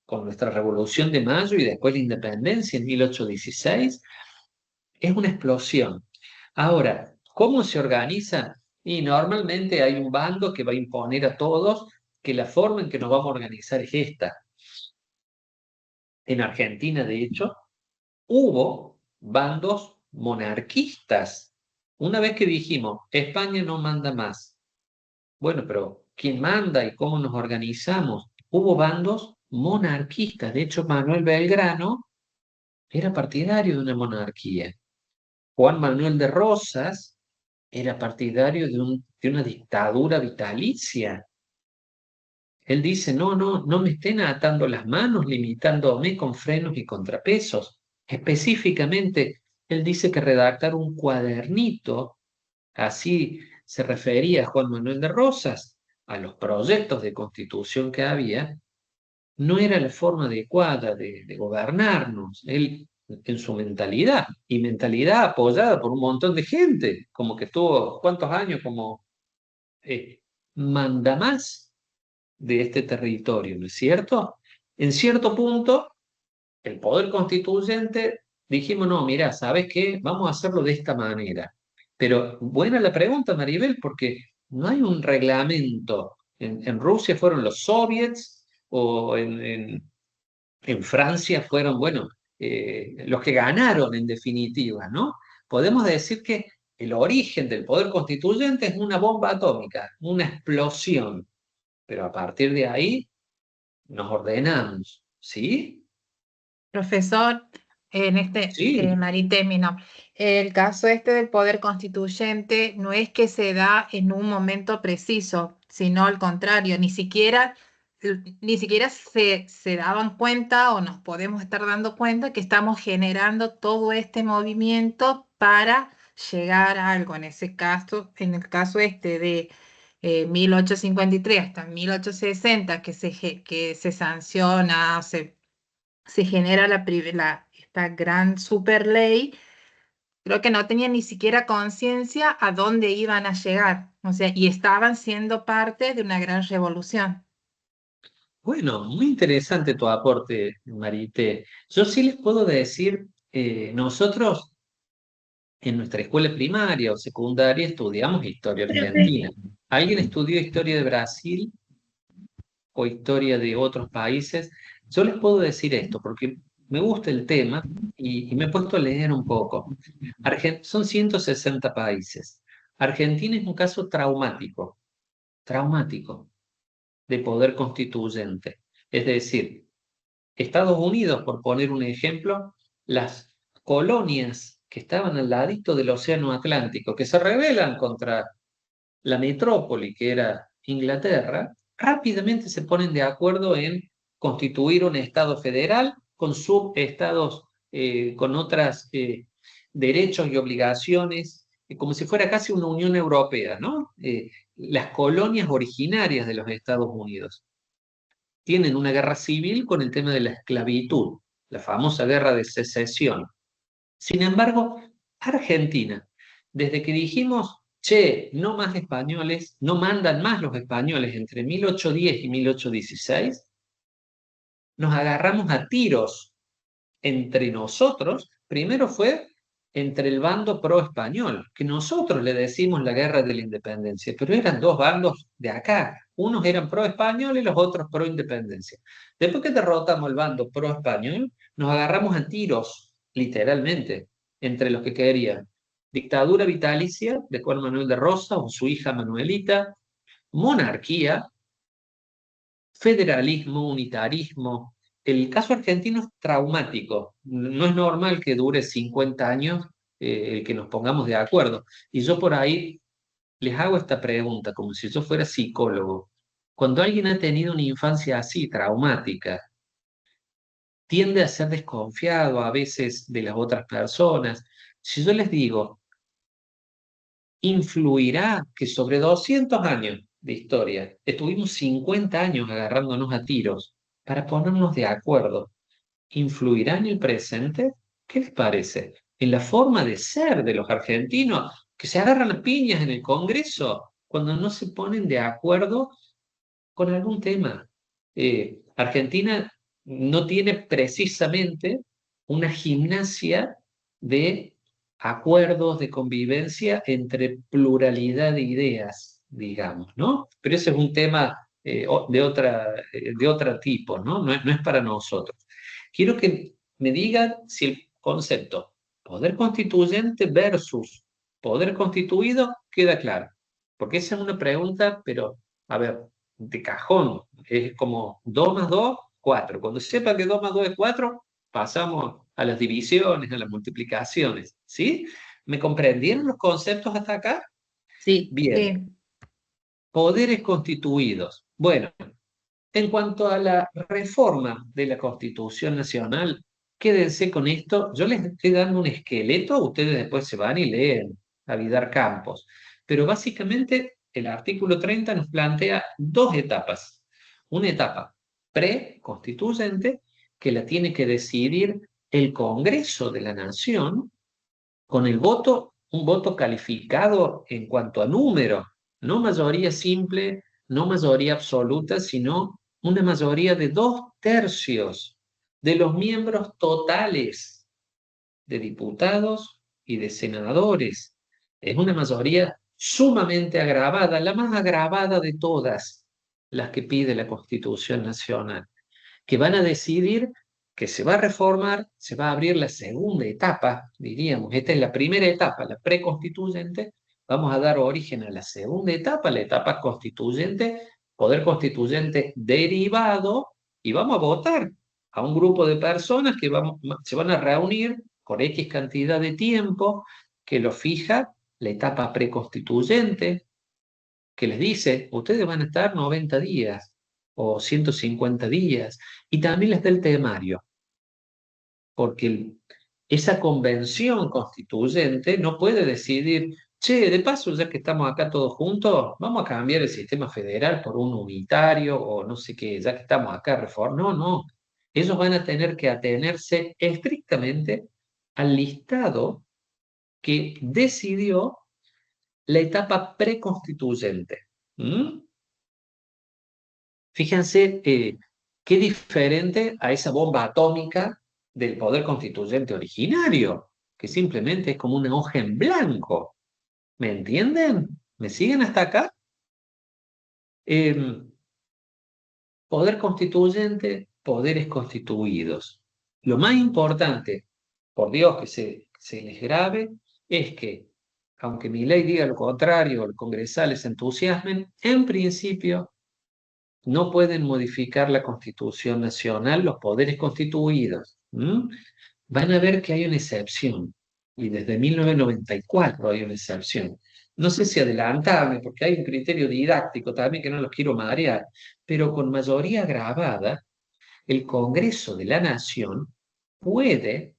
con nuestra Revolución de Mayo y después la independencia en 1816, es una explosión. Ahora, ¿cómo se organiza? Y normalmente hay un bando que va a imponer a todos que la forma en que nos vamos a organizar es esta. En Argentina, de hecho, hubo bandos monarquistas. Una vez que dijimos, España no manda más. Bueno, pero ¿quién manda y cómo nos organizamos? Hubo bandos monarquistas. De hecho, Manuel Belgrano era partidario de una monarquía. Juan Manuel de Rosas era partidario de una dictadura vitalicia. Él dice, no, no, no me estén atando las manos, limitándome con frenos y contrapesos. Específicamente, él dice que redactar un cuadernito, así se refería a Juan Manuel de Rosas, a los proyectos de constitución que había, no era la forma adecuada de gobernarnos. Él, en su mentalidad, y mentalidad apoyada por un montón de gente, como que estuvo, ¿cuántos años como mandamás de este territorio, ¿no es cierto? En cierto punto, el poder constituyente, dijimos, no, mira, ¿sabes qué? Vamos a hacerlo de esta manera. Pero buena la pregunta, Maribel, porque no hay un reglamento. En Rusia fueron los soviets, o en Francia fueron, bueno, los que ganaron en definitiva, ¿no? Podemos decir que el origen del poder constituyente es una bomba atómica, una explosión, pero a partir de ahí nos ordenamos, ¿sí? Profesor, en Sí, Maritemino, el caso este del poder constituyente no es que se da en un momento preciso, sino al contrario, ni siquiera ni siquiera se daban cuenta o nos podemos estar dando cuenta que estamos generando todo este movimiento para llegar a algo. En ese caso, en el caso este de 1853 hasta 1860, que se sanciona, se genera esta gran super ley. Creo que no tenían ni siquiera conciencia a dónde iban a llegar, o sea, y estaban siendo parte de una gran revolución. Bueno, muy interesante tu aporte, Marité. Yo sí les puedo decir, nosotros en nuestra escuela primaria o secundaria estudiamos historia argentina. ¿Alguien estudió historia de Brasil o historia de otros países? Yo les puedo decir esto porque me gusta el tema y me he puesto a leer un poco. Son 160 países. Argentina es un caso traumático de poder constituyente. Es decir, Estados Unidos, por poner un ejemplo, las colonias que estaban al ladito del Océano Atlántico, que se rebelan contra la metrópoli que era Inglaterra, rápidamente se ponen de acuerdo en constituir un Estado federal con subestados, con otros derechos y obligaciones, como si fuera casi una Unión Europea, ¿no? Las colonias originarias de los Estados Unidos tienen una guerra civil con el tema de la esclavitud, la famosa guerra de secesión. Sin embargo, Argentina, desde que dijimos, che, no más españoles, no mandan más los españoles entre 1810 y 1816, nos agarramos a tiros entre nosotros. Primero fue entre el bando pro-español, que nosotros le decimos la guerra de la independencia, pero eran dos bandos de acá. Unos eran pro-español y los otros pro-independencia. Después que derrotamos el bando pro-español, nos agarramos a tiros, literalmente, entre los que querían dictadura vitalicia de Juan Manuel de Rosas o su hija Manuelita, monarquía, federalismo, unitarismo. El caso argentino es traumático. No es normal que dure 50 años el que nos pongamos de acuerdo. Y yo por ahí les hago esta pregunta, como si yo fuera psicólogo. Cuando alguien ha tenido una infancia así, traumática, tiende a ser desconfiado a veces de las otras personas. Si yo les digo, influirá que sobre 200 años de historia estuvimos 50 años agarrándonos a tiros para ponernos de acuerdo, ¿influirá en el presente? ¿Qué les parece? En la forma de ser de los argentinos que se agarran a piñas en el Congreso cuando no se ponen de acuerdo con algún tema. Argentina no tiene precisamente una gimnasia de acuerdos, de convivencia entre pluralidad de ideas, digamos, ¿no? Pero ese es un tema de otro tipo, ¿no? No es para nosotros. Quiero que me digan si el concepto poder constituyente versus poder constituido queda claro. Porque esa es una pregunta, pero, a ver, de cajón. Es como 2 más 2, 4. Cuando sepa que 2 más 2 es 4, pasamos a las divisiones, a las multiplicaciones. ¿Sí? ¿Me comprendieron los conceptos hasta acá? Sí, Bien. Sí. Poderes constituidos. Bueno, en cuanto a la reforma de la Constitución Nacional, quédense con esto. Yo les estoy dando un esqueleto, ustedes después se van y leen a Vidar Campos. Pero básicamente el artículo 30 nos plantea dos etapas. Una etapa preconstituyente que la tiene que decidir el Congreso de la Nación con el voto, un voto calificado en cuanto a número, no mayoría simple, no mayoría absoluta, sino una mayoría de 2/3 de los miembros totales de diputados y de senadores. Es una mayoría sumamente agravada, la más agravada de todas las que pide la Constitución Nacional, que van a decidir que se va a reformar, se va a abrir la segunda etapa, diríamos. Esta es la primera etapa, la preconstituyente. Vamos a dar origen a la segunda etapa, la etapa constituyente, poder constituyente derivado, y vamos a votar a un grupo de personas que se van a reunir por X cantidad de tiempo, que lo fija la etapa preconstituyente, que les dice, ustedes van a estar 90 días, o 150 días, y también les da el temario, porque esa convención constituyente no puede decidir, che, de paso, ya que estamos acá todos juntos, vamos a cambiar el sistema federal por un unitario o no sé qué, ya que estamos acá, reforma. No, no. Ellos van a tener que atenerse estrictamente al listado que decidió la etapa preconstituyente. ¿Mm? Fíjense qué diferente a esa bomba atómica del poder constituyente originario, que simplemente es como una hoja en blanco. ¿Me entienden? ¿Me siguen hasta acá? Eh, Poder constituyente, poderes constituidos. Lo más importante, por Dios que se les grabe, es que, aunque mi ley diga lo contrario, los congresales se entusiasmen, en principio no pueden modificar la Constitución Nacional los poderes constituidos. ¿Mm? Van a ver que hay una excepción, y desde 1994 hay una excepción. No sé si adelantarme, porque hay un criterio didáctico también que no los quiero marear, pero con mayoría agravada, el Congreso de la Nación puede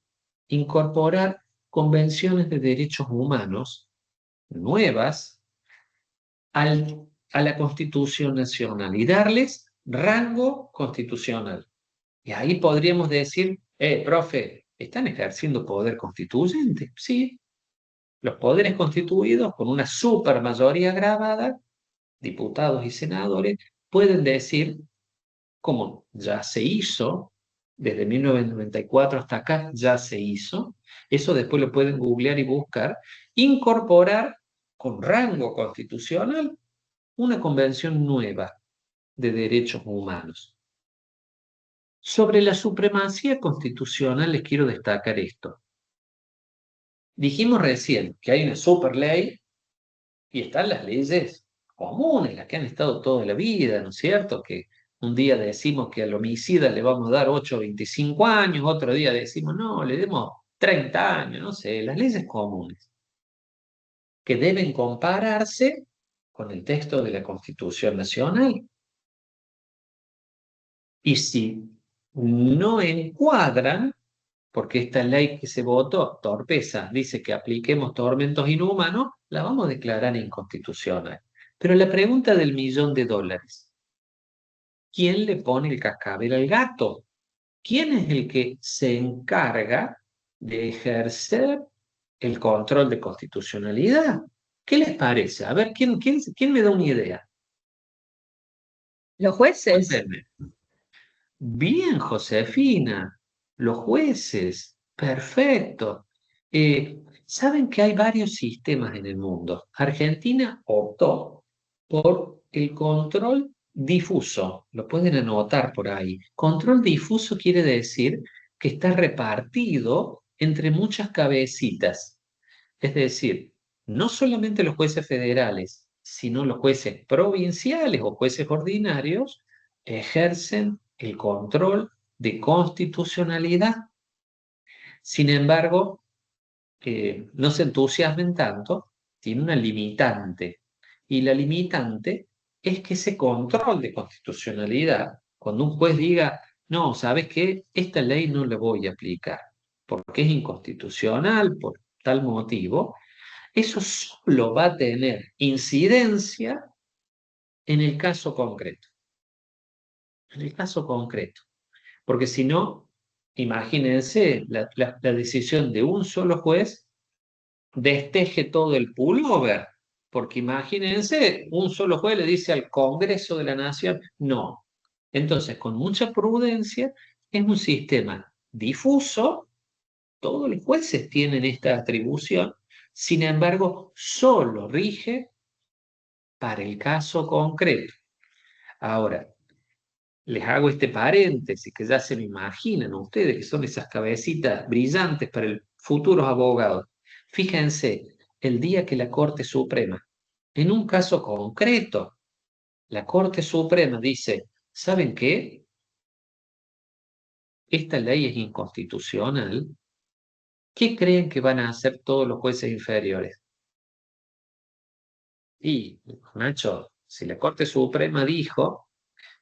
incorporar convenciones de derechos humanos nuevas a la Constitución Nacional y darles rango constitucional. Y ahí podríamos decir, profe, ¿están ejerciendo poder constituyente? Sí, los poderes constituidos con una supermayoría agravada, diputados y senadores, pueden decir, como ya se hizo, desde 1994 hasta acá ya se hizo, eso después lo pueden googlear y buscar, incorporar con rango constitucional una convención nueva de derechos humanos. Sobre la supremacía constitucional les quiero destacar esto. Dijimos recién que hay una superley y están las leyes comunes, las que han estado toda la vida, ¿no es cierto? Que un día decimos que al homicida le vamos a dar 8 o 25 años, otro día decimos, no, le demos 30 años, no sé, las leyes comunes, que deben compararse con el texto de la Constitución Nacional. Y si no encuadran, porque esta ley que se votó, torpeza, dice que apliquemos tormentos inhumanos, la vamos a declarar inconstitucional. Pero la pregunta del $1.000.000, ¿quién le pone el cascabel al gato? ¿Quién es el que se encarga de ejercer el control de constitucionalidad? ¿Qué les parece? A ver, ¿quién me da una idea? Los jueces. Cuéntenme. Bien, Josefina, los jueces, perfecto. Saben que hay varios sistemas en el mundo. Argentina optó por el control difuso, lo pueden anotar por ahí. Control difuso quiere decir que está repartido entre muchas cabecitas. Es decir, no solamente los jueces federales, sino los jueces provinciales o jueces ordinarios ejercen el control de constitucionalidad. Sin embargo, no se entusiasmen tanto, tiene una limitante. Y la limitante es que ese control de constitucionalidad, cuando un juez diga, no, ¿sabes qué? Esta ley no la voy a aplicar porque es inconstitucional por tal motivo, eso solo va a tener incidencia en el caso concreto. En el caso concreto. Porque si no, imagínense la decisión de un solo juez desteje todo el pullover. Porque imagínense, un solo juez le dice al Congreso de la Nación, no. Entonces, con mucha prudencia, es un sistema difuso, todos los jueces tienen esta atribución, sin embargo, solo rige para el caso concreto. Ahora, les hago este paréntesis que ya se me imaginan ustedes, que son esas cabecitas brillantes para el futuros abogados. Fíjense, el día que la Corte Suprema, en un caso concreto, la Corte Suprema dice, ¿saben qué? Esta ley es inconstitucional. ¿Qué creen que van a hacer todos los jueces inferiores? Y, Nacho, si la Corte Suprema dijo,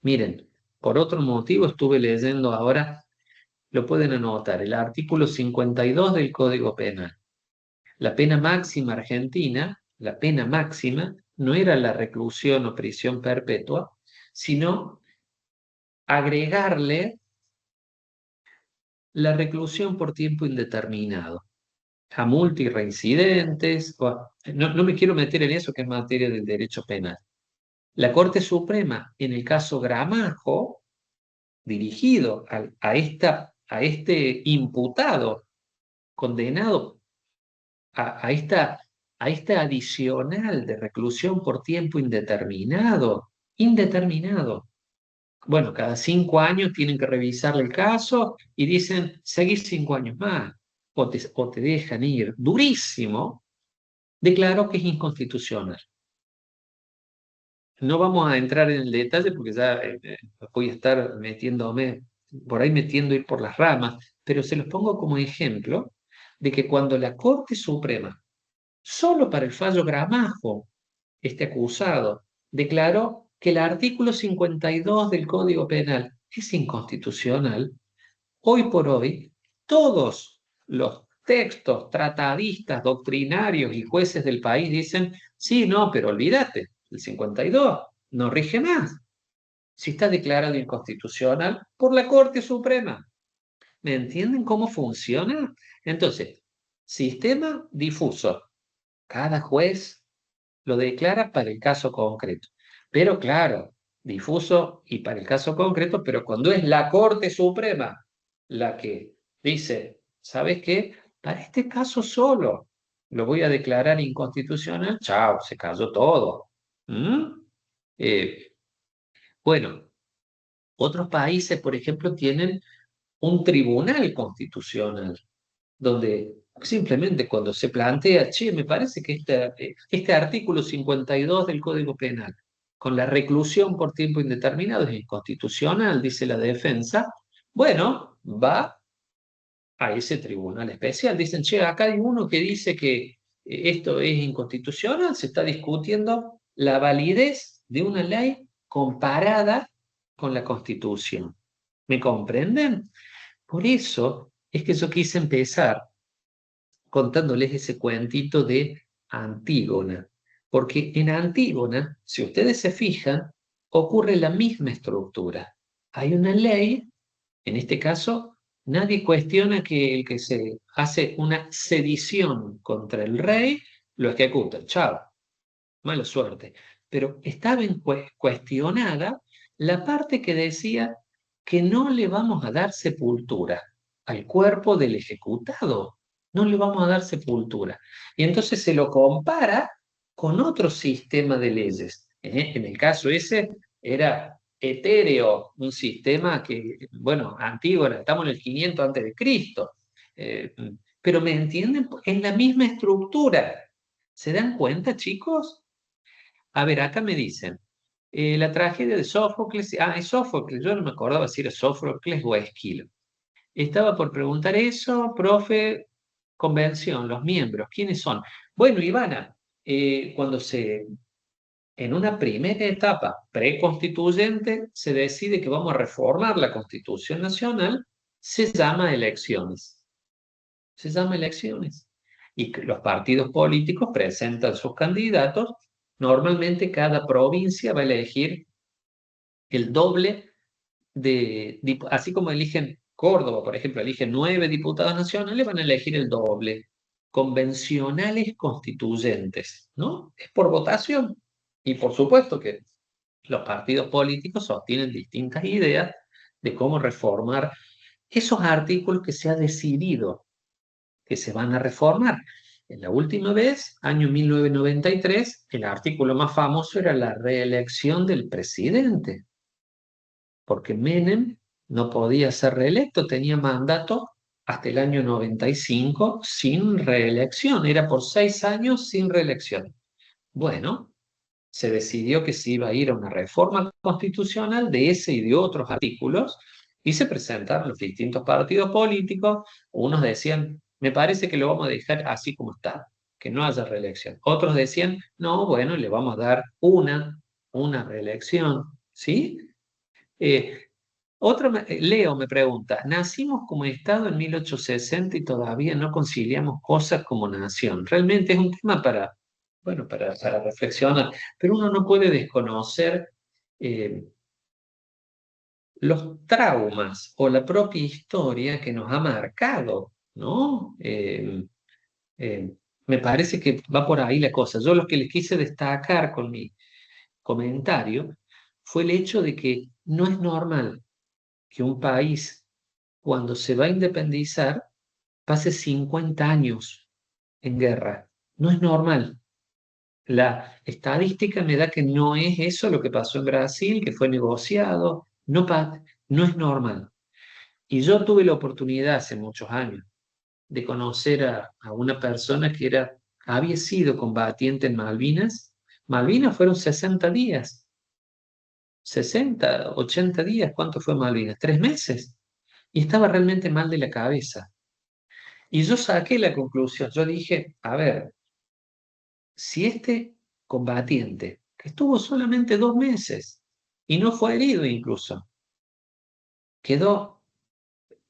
Miren, por otro motivo estuve leyendo ahora, lo pueden anotar, el artículo 52 del Código Penal. La pena máxima argentina, la pena máxima, no era la reclusión o prisión perpetua, sino agregarle la reclusión por tiempo indeterminado a multireincidentes. No me quiero meter en eso que es materia del derecho penal. La Corte Suprema, en el caso Gramajo, dirigido a este imputado condenado a esta adicional de reclusión por tiempo indeterminado. Bueno, cada 5 años tienen que revisarle el caso y dicen, seguís 5 años más, o te dejan ir. Durísimo, declaró que es inconstitucional. No vamos a entrar en el detalle porque ya voy a estar metiéndome, por ahí metiendo ir por las ramas, pero se los pongo como ejemplo de que cuando la Corte Suprema, solo para el fallo Gramajo, este acusado, declaró que el artículo 52 del Código Penal es inconstitucional, hoy por hoy todos los textos tratadistas, doctrinarios y jueces del país dicen, sí, no, pero olvídate, el 52 no rige más, si está declarado inconstitucional por la Corte Suprema. ¿Me entienden cómo funciona? Entonces, sistema difuso. Cada juez lo declara para el caso concreto. Pero claro, difuso y para el caso concreto, pero cuando es la Corte Suprema la que dice, ¿sabes qué? Para este caso solo lo voy a declarar inconstitucional, chao, se cayó todo. ¿Mm? Eh, bueno, otros países, por ejemplo, tienen un tribunal constitucional donde simplemente cuando se plantea, che, me parece que este artículo 52 del Código Penal, con la reclusión por tiempo indeterminado, es inconstitucional, dice la defensa, bueno, va a ese tribunal especial. Dicen, che, acá hay uno que dice que esto es inconstitucional, se está discutiendo la validez de una ley comparada con la Constitución. ¿Me comprenden? Por eso es que yo quise empezar contándoles ese cuentito de Antígona. Porque en Antígona, si ustedes se fijan, ocurre la misma estructura. Hay una ley, en este caso, nadie cuestiona que el que se hace una sedición contra el rey lo ejecuta. Chao, mala suerte. Pero estaba cuestionada la parte que decía que no le vamos a dar sepultura al cuerpo del ejecutado, no le vamos a dar sepultura. Y entonces se lo compara con otro sistema de leyes. En el caso ese era etéreo, un sistema que, bueno, antiguo, estamos en el 500 antes de Cristo. Pero ¿me entienden? En la misma estructura. ¿Se dan cuenta, chicos? A ver, acá me dicen, la tragedia de Sófocles, es Sófocles, yo no me acordaba si era Sófocles o Esquilo. Estaba por preguntar eso, profe, convención, los miembros, ¿quiénes son? Bueno, Ivana, en una primera etapa preconstituyente se decide que vamos a reformar la Constitución Nacional, se llama elecciones. Se llama elecciones. Y que los partidos políticos presentan sus candidatos. Normalmente cada provincia va a elegir el doble así como eligen Córdoba, por ejemplo, eligen 9 diputados nacionales, van a elegir el doble. Convencionales constituyentes, ¿no? Es por votación. Y por supuesto que los partidos políticos sostienen distintas ideas de cómo reformar esos artículos que se ha decidido que se van a reformar. En la última vez, año 1993, el artículo más famoso era la reelección del presidente, porque Menem no podía ser reelecto, tenía mandato hasta el año 95 sin reelección, era por 6 años sin reelección. Bueno, se decidió que se iba a ir a una reforma constitucional de ese y de otros artículos y se presentaron los distintos partidos políticos. Unos decían, me parece que lo vamos a dejar así como está, que no haya reelección. Otros decían, no, bueno, le vamos a dar una reelección, ¿sí? Leo me pregunta, nacimos como Estado en 1860 y todavía no conciliamos cosas como nación. Realmente es un tema para, bueno, para reflexionar, pero uno no puede desconocer eh, los traumas o la propia historia que nos ha marcado, ¿no? Eh, Me parece que va por ahí la cosa. Yo lo que les quise destacar con mi comentario fue el hecho de que no es normal que un país, cuando se va a independizar, pase 50 años en guerra. No es normal. La estadística me da que no es eso lo que pasó en Brasil, que fue negociado. No, no es normal. Y yo tuve la oportunidad hace muchos años de conocer a una persona que había sido combatiente en Malvinas. Malvinas fueron 60 días, 60, 80 días. ¿Cuánto fue Malvinas? 3 meses. Y estaba realmente mal de la cabeza. Y yo saqué la conclusión. Yo dije, a ver, si este combatiente, que estuvo solamente 2 meses y no fue herido incluso, quedó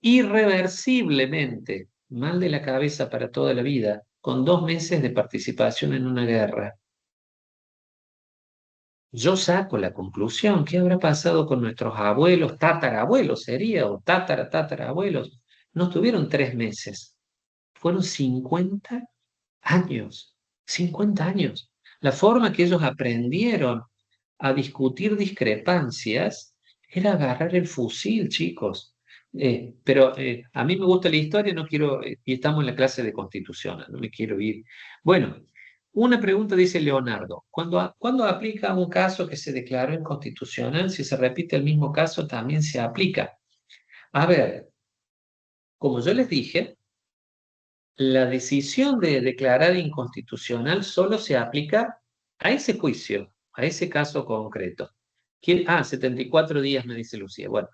irreversiblemente mal de la cabeza para toda la vida, con 2 meses de participación en una guerra. Yo saco la conclusión, ¿qué habrá pasado con nuestros abuelos, tatarabuelos sería, o tatarabuelos? No tuvieron 3 meses, fueron 50 años, 50 años. La forma que ellos aprendieron a discutir discrepancias era agarrar el fusil, chicos. Pero a mí me gusta la historia, no quiero, y estamos en la clase de constitucional, no me quiero ir. Bueno, una pregunta dice Leonardo, ¿cuándo aplica un caso que se declaró inconstitucional? Si se repite el mismo caso, también se aplica. A ver, como yo les dije, la decisión de declarar inconstitucional solo se aplica a ese juicio, a ese caso concreto. 74 días, me dice Lucía. Bueno,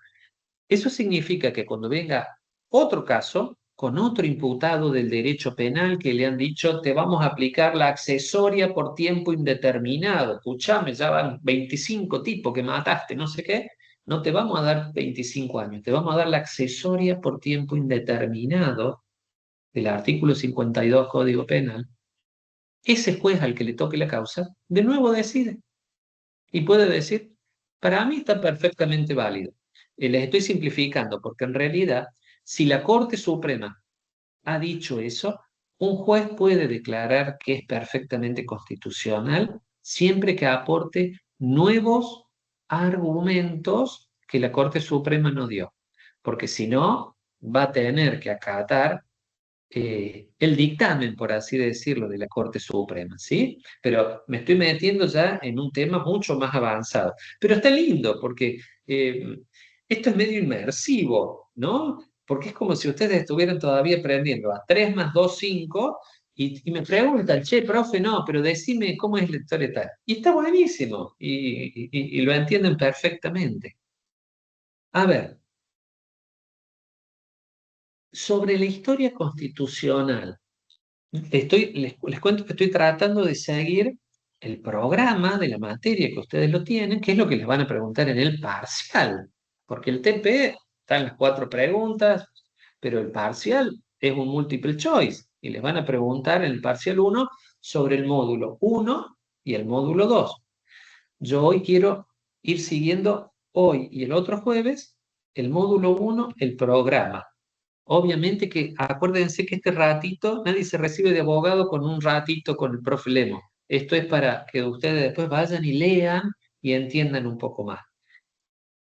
eso significa que cuando venga otro caso con otro imputado del derecho penal que le han dicho te vamos a aplicar la accesoria por tiempo indeterminado, escúchame, ya van 25 tipos que mataste, no sé qué, no te vamos a dar 25 años, te vamos a dar la accesoria por tiempo indeterminado del artículo 52 Código Penal. Ese juez al que le toque la causa, de nuevo decide y puede decir, para mí está perfectamente válido. Les estoy simplificando porque en realidad, si la Corte Suprema ha dicho eso, un juez puede declarar que es perfectamente constitucional siempre que aporte nuevos argumentos que la Corte Suprema no dio. Porque si no, va a tener que acatar el dictamen, por así decirlo, de la Corte Suprema, ¿sí? Pero me estoy metiendo ya en un tema mucho más avanzado. Pero está lindo porque esto es medio inmersivo, ¿no? Porque es como si ustedes estuvieran todavía aprendiendo a 3 más 2, 5, y me preguntan, che, profe, no, pero decime cómo es la historia tal. Y está buenísimo, y lo entienden perfectamente. A ver, sobre la historia constitucional, les cuento que estoy tratando de seguir el programa de la materia que ustedes lo tienen, que es lo que les van a preguntar en el parcial, porque el TP está en las 4 preguntas, pero el parcial es un multiple choice y les van a preguntar en el parcial 1 sobre el módulo 1 y el módulo 2. Yo hoy quiero ir siguiendo hoy y el otro jueves el módulo 1, el programa. Obviamente que acuérdense que este ratito, nadie se recibe de abogado con un ratito con el profe Lemo. Esto es para que ustedes después vayan y lean y entiendan un poco más.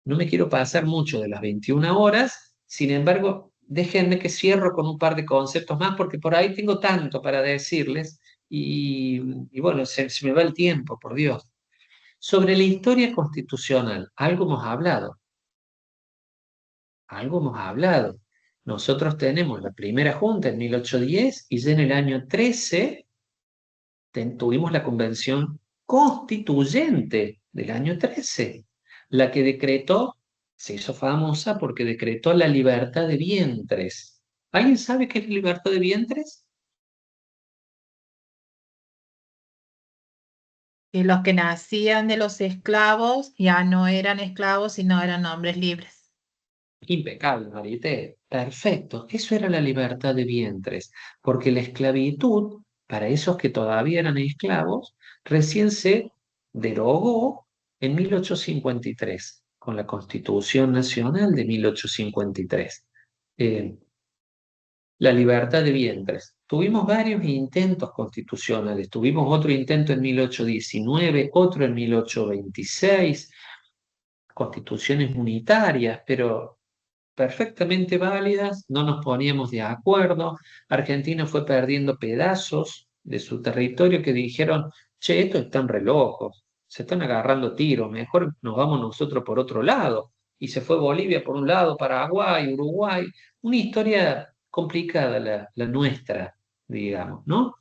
No me quiero pasar mucho de las 21 horas, sin embargo, déjenme que cierro con un par de conceptos más porque por ahí tengo tanto para decirles y bueno, se me va el tiempo, por Dios. Sobre la historia constitucional, algo hemos hablado. Algo hemos hablado. Nosotros tenemos la primera junta en 1810 y ya en el año 13 tuvimos la convención constituyente del año 13, la que decretó, se hizo famosa porque decretó la libertad de vientres. ¿Alguien sabe qué es la libertad de vientres? Y los que nacían de los esclavos ya no eran esclavos, sino eran hombres libres. Impecable, Marité. Perfecto. Eso era la libertad de vientres, porque la esclavitud, para esos que todavía eran esclavos, recién se derogó en 1853, con la Constitución Nacional de 1853. La libertad de vientres. Tuvimos varios intentos constitucionales. Tuvimos otro intento en 1819, otro en 1826, constituciones unitarias, pero perfectamente válidas, no nos poníamos de acuerdo. Argentina fue perdiendo pedazos de su territorio que dijeron, che, estos están re locos, se están agarrando tiros, mejor nos vamos nosotros por otro lado. Y se fue Bolivia por un lado, Paraguay, Uruguay, una historia complicada la nuestra, digamos, ¿no?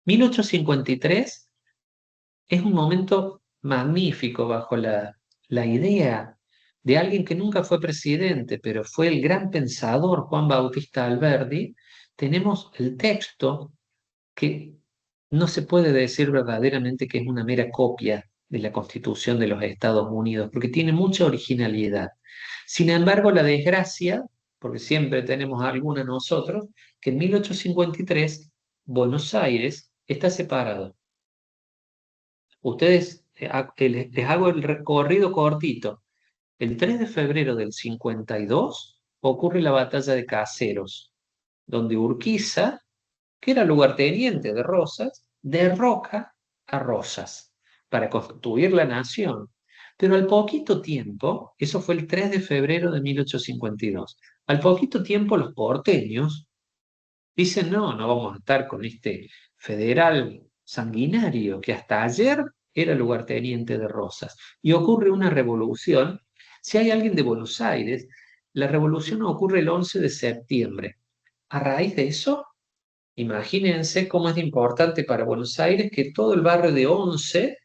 1853 es un momento magnífico bajo la idea de alguien que nunca fue presidente, pero fue el gran pensador Juan Bautista Alberdi. Tenemos el texto que no se puede decir verdaderamente que es una mera copia de la Constitución de los Estados Unidos, porque tiene mucha originalidad. Sin embargo, la desgracia, porque siempre tenemos alguna nosotros, que en 1853 Buenos Aires está separado. Ustedes, les hago el recorrido cortito. El 3 de febrero del 52 ocurre la batalla de Caseros, donde Urquiza, que era lugarteniente de Rosas, derroca a Rosas para constituir la nación. Pero al poquito tiempo, eso fue el 3 de febrero de 1852, al poquito tiempo los porteños dicen, no, no vamos a estar con este federal sanguinario que hasta ayer era lugarteniente de Rosas. Y ocurre una revolución. Si hay alguien de Buenos Aires, la revolución ocurre el 11 de septiembre. A raíz de eso, imagínense cómo es importante para Buenos Aires que todo el barrio de Once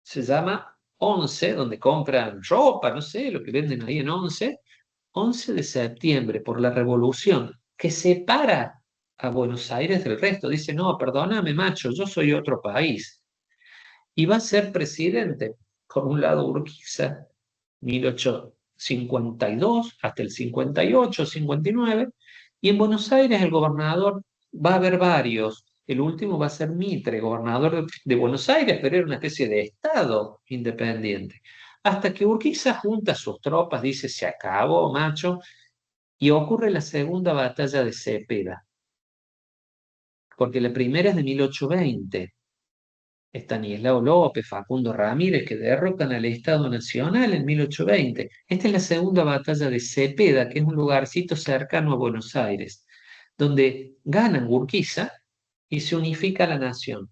se llama Once, donde compran ropa, no sé, lo que venden ahí en Once, 11 de septiembre, por la revolución, que separa a Buenos Aires del resto. Dice, no, perdóname, macho, yo soy otro país. Y va a ser presidente, por un lado Urquiza, 1852 hasta el 58, 59, y en Buenos Aires el gobernador va a haber varios. El último va a ser Mitre, gobernador de Buenos Aires, pero era una especie de estado independiente. Hasta que Urquiza junta sus tropas, dice, se acabó, macho, y ocurre la segunda batalla de Cepeda, porque la primera es de 1820. Estanislao López, Facundo Ramírez, que derrocan al Estado Nacional en 1820. Esta es la segunda batalla de Cepeda, que es un lugarcito cercano a Buenos Aires, donde ganan Urquiza y se unifica la nación.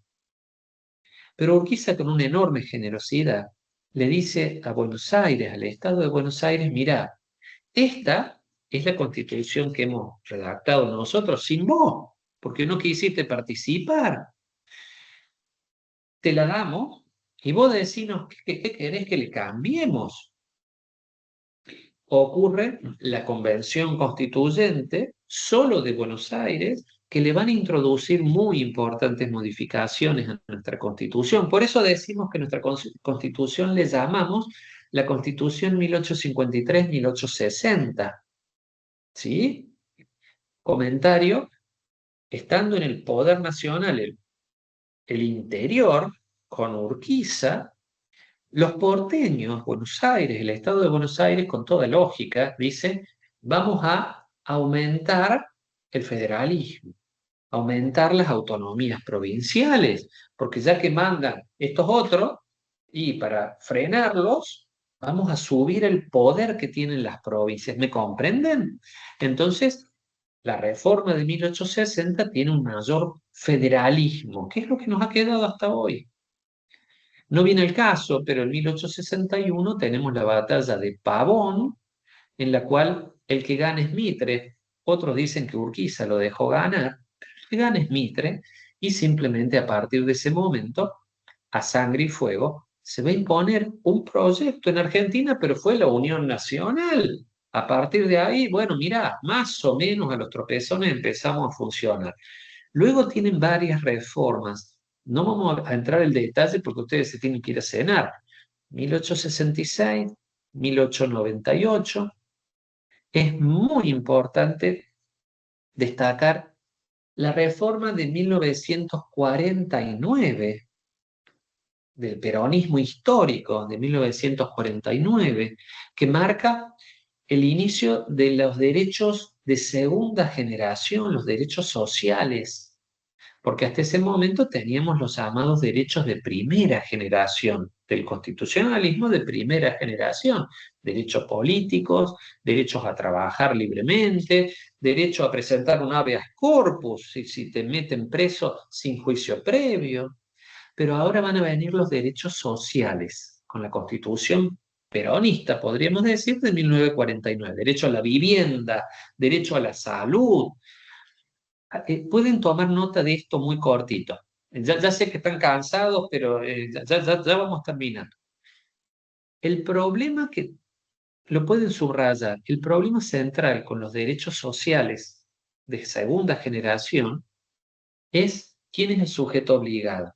Pero Urquiza, con una enorme generosidad, le dice a Buenos Aires, al Estado de Buenos Aires, mirá, esta es la constitución que hemos redactado nosotros sin vos, porque no quisiste participar. Te la damos y vos decinos qué querés que le cambiemos. Ocurre la convención constituyente solo de Buenos Aires, que le van a introducir muy importantes modificaciones a nuestra constitución. Por eso decimos que nuestra constitución le llamamos la Constitución 1853-1860. ¿Sí? Comentario, estando en el poder nacional el interior, con Urquiza, los porteños, Buenos Aires, el Estado de Buenos Aires, con toda lógica, dice, vamos a aumentar el federalismo, aumentar las autonomías provinciales, porque ya que mandan estos otros, y para frenarlos, vamos a subir el poder que tienen las provincias. ¿Me comprenden? Entonces, la reforma de 1860 tiene un mayor federalismo, que es lo que nos ha quedado hasta hoy. No viene el caso, pero en 1861 tenemos la batalla de Pavón, en la cual el que gana es Mitre. Otros dicen que Urquiza lo dejó ganar, pero el que gana es Mitre, y simplemente a partir de ese momento, a sangre y fuego, se va a imponer un proyecto en Argentina, pero fue la Unión Nacional. A partir de ahí, bueno, mirá, más o menos a los tropezones empezamos a funcionar. Luego tienen varias reformas. No vamos a entrar en detalle porque ustedes se tienen que ir a cenar. 1866, 1898. Es muy importante destacar la reforma de 1949, del peronismo histórico de 1949, que marca el inicio de los derechos de segunda generación, los derechos sociales, porque hasta ese momento teníamos los llamados derechos de primera generación, del constitucionalismo de primera generación, derechos políticos, derechos a trabajar libremente, derecho a presentar un habeas corpus si te meten preso sin juicio previo. Pero ahora van a venir los derechos sociales, con la Constitución peronista, podríamos decir, de 1949. Derecho a la vivienda, derecho a la salud. Pueden tomar nota de esto muy cortito. Ya sé que están cansados, pero ya vamos terminando. El problema que lo pueden subrayar, el problema central con los derechos sociales de segunda generación es quién es el sujeto obligado.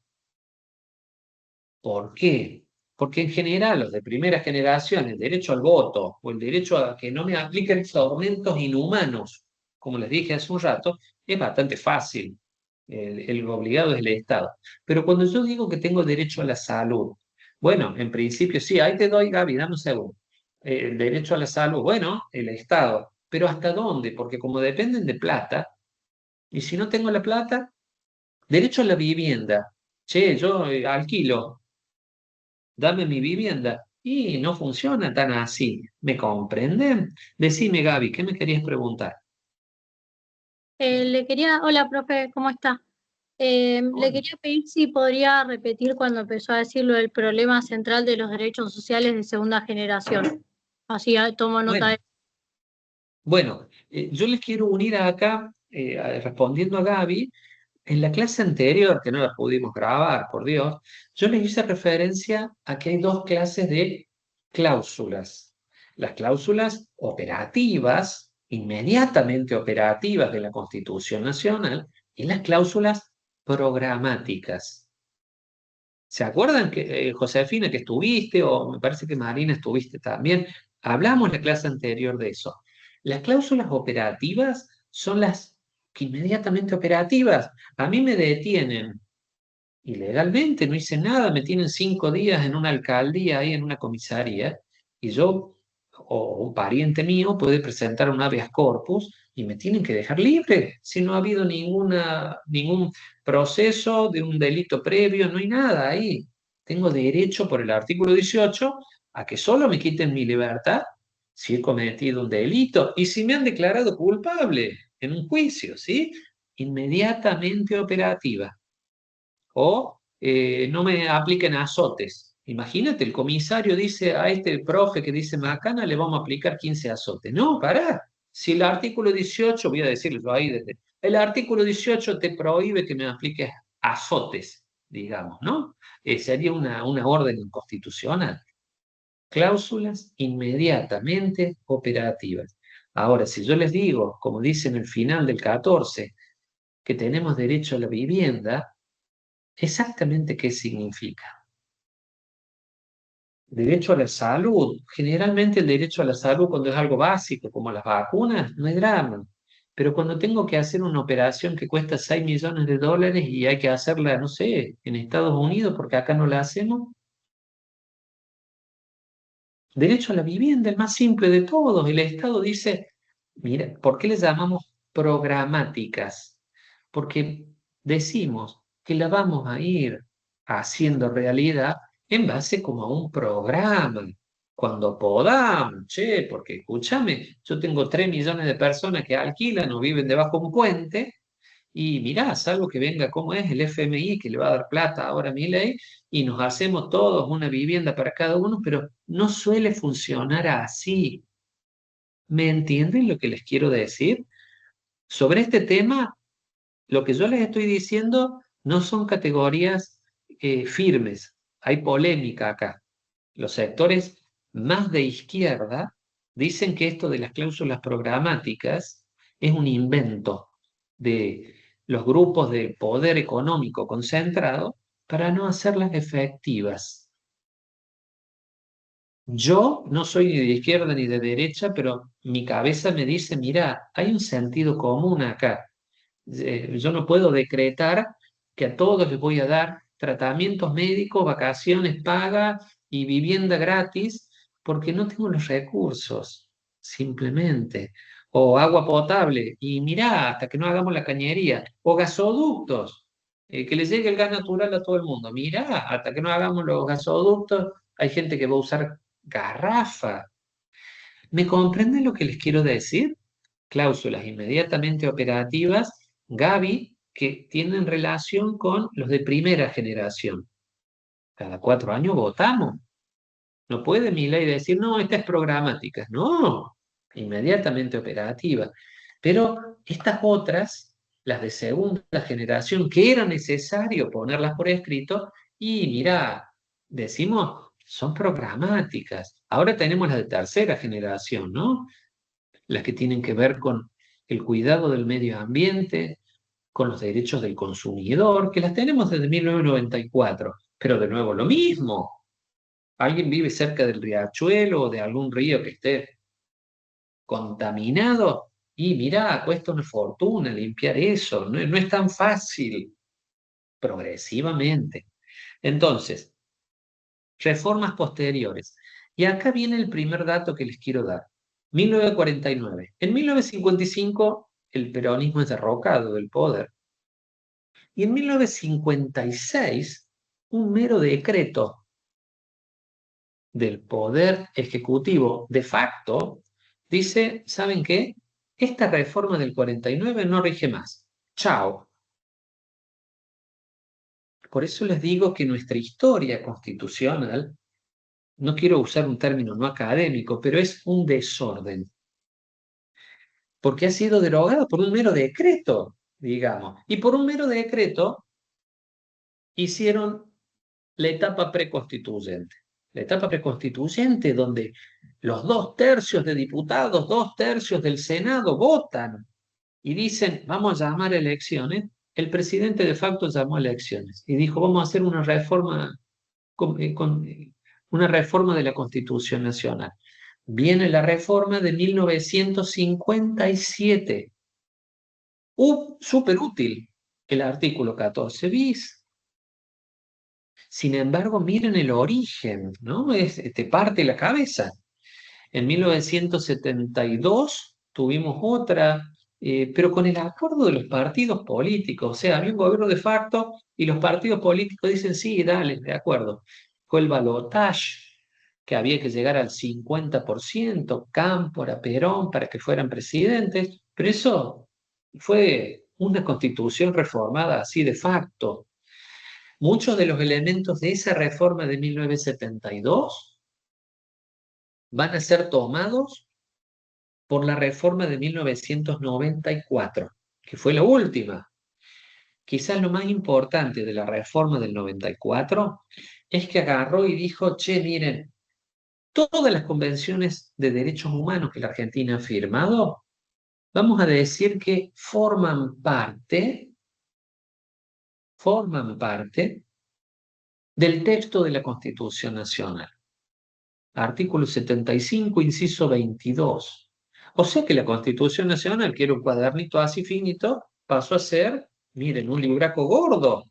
¿Por qué? Porque en general los de primera generación, el derecho al voto o el derecho a que no me apliquen tormentos inhumanos, como les dije hace un rato, es bastante fácil. El obligado es el Estado. Pero cuando yo digo que tengo derecho a la salud, bueno, en principio sí, ahí te doy, Gaby, dame un segundo. El derecho a la salud, bueno, el Estado. Pero ¿hasta dónde? Porque como dependen de plata, y si no tengo la plata, derecho a la vivienda. Che, yo alquilo, dame mi vivienda. Y no funciona tan así. ¿Me comprenden? Decime, Gaby, ¿qué me querías preguntar? Hola, profe, ¿cómo está? Le Hola. quería pedir si podría repetir cuando empezó a decir lo del problema central de los derechos sociales de segunda generación. Así tomo nota Bueno, de... bueno, yo les quiero unir acá, respondiendo a Gaby, en la clase anterior, que no la pudimos grabar, por Dios, yo les hice referencia a que hay dos clases de cláusulas. Las cláusulas operativas, inmediatamente operativas de la Constitución Nacional, y las cláusulas programáticas. ¿Se acuerdan que, Josefina, que estuviste, o me parece que Marina estuviste también? Hablamos en la clase anterior de eso. Las cláusulas operativas son las que inmediatamente operativas. A mí me detienen ilegalmente, no hice nada, me tienen 5 días en una alcaldía, ahí en una comisaría, y yo o un pariente mío puede presentar un habeas corpus y me tienen que dejar libre si no ha habido ningún proceso de un delito previo, no hay nada ahí. Tengo derecho por el artículo 18 a que solo me quiten mi libertad si he cometido un delito y si me han declarado culpable en un juicio, ¿sí? Inmediatamente operativa. O no me apliquen azotes. Imagínate, el comisario dice a este profe que dice Macana, le vamos a aplicar 15 azotes. No, pará. Si el artículo 18, voy a decirlo ahí desde, el artículo 18 te prohíbe que me apliques azotes, digamos, ¿no? Sería una orden inconstitucional. Cláusulas inmediatamente operativas. Ahora, si yo les digo, como dice en el final del 14, que tenemos derecho a la vivienda, ¿exactamente qué significa? Derecho a la salud. Generalmente el derecho a la salud cuando es algo básico, como las vacunas, no hay drama. Pero cuando tengo que hacer una operación que cuesta 6 millones de dólares y hay que hacerla, no sé, en Estados Unidos porque acá no la hacemos. Derecho a la vivienda, el más simple de todos. El Estado dice, mira, ¿por qué le llamamos programáticas? Porque decimos que la vamos a ir haciendo realidad en base como a un programa, cuando podamos, che, porque escúchame, yo tengo 3 millones de personas que alquilan o viven debajo de un puente, y mirá, salvo que venga como es el FMI, que le va a dar plata ahora a Milei, y nos hacemos todos una vivienda para cada uno, pero no suele funcionar así. ¿Me entienden lo que les quiero decir? Sobre este tema, lo que yo les estoy diciendo no son categorías firmes. Hay polémica acá. Los sectores más de izquierda dicen que esto de las cláusulas programáticas es un invento de los grupos de poder económico concentrado para no hacerlas efectivas. Yo no soy ni de izquierda ni de derecha, pero mi cabeza me dice, mira, hay un sentido común acá. Yo no puedo decretar que a todos les voy a dar tratamientos médicos, vacaciones pagas y vivienda gratis, porque no tengo los recursos, simplemente. O agua potable, y mirá, hasta que no hagamos la cañería. O gasoductos, que le llegue el gas natural a todo el mundo. Mirá, hasta que no hagamos los gasoductos, hay gente que va a usar garrafa. ¿Me comprenden lo que les quiero decir? Cláusulas inmediatamente operativas, Gaby, que tienen relación con los de primera generación. Cada 4 años votamos. No puede mi ley decir, no, esta es programática. No, inmediatamente operativa. Pero estas otras, las de segunda generación, que era necesario ponerlas por escrito, y mira, decimos, son programáticas. Ahora tenemos las de tercera generación, ¿no? Las que tienen que ver con el cuidado del medio ambiente, con los derechos del consumidor, que las tenemos desde 1994. Pero de nuevo, lo mismo. Alguien vive cerca del riachuelo o de algún río que esté contaminado y mirá, cuesta una fortuna limpiar eso. No, no es tan fácil, progresivamente. Entonces, reformas posteriores. Y acá viene el primer dato que les quiero dar. 1949. En 1955 el peronismo es derrocado del poder. Y en 1956 un mero decreto del poder ejecutivo de facto dice, ¿saben qué? Esta reforma del 49 no rige más. Chao. Por eso les digo que nuestra historia constitucional, no quiero usar un término no académico, pero es un desorden. Porque ha sido derogada por un mero decreto, digamos. Y por un mero decreto hicieron la etapa preconstituyente. La etapa preconstituyente donde los 2/3 de diputados, 2/3 del Senado votan y dicen, vamos a llamar a elecciones. El presidente de facto llamó a elecciones y dijo, vamos a hacer una reforma, una reforma de la Constitución Nacional. Viene la reforma de 1957. Súper útil el artículo 14 bis. Sin embargo, miren el origen, ¿no? Te parte la cabeza. En 1972 tuvimos otra, pero con el acuerdo de los partidos políticos. O sea, había un gobierno de facto y los partidos políticos dicen, sí, dale, de acuerdo. Fue el balotaje, que había que llegar al 50%, Cámpora, Perón, para que fueran presidentes, pero eso fue una constitución reformada así de facto. Muchos de los elementos de esa reforma de 1972 van a ser tomados por la reforma de 1994, que fue la última. Quizás lo más importante de la reforma del 94 es que agarró y dijo, che, miren, todas las convenciones de derechos humanos que la Argentina ha firmado, vamos a decir que forman parte del texto de la Constitución Nacional. Artículo 75, inciso 22. O sea que la Constitución Nacional, que era un cuadernito así finito, pasó a ser, miren, un libraco gordo.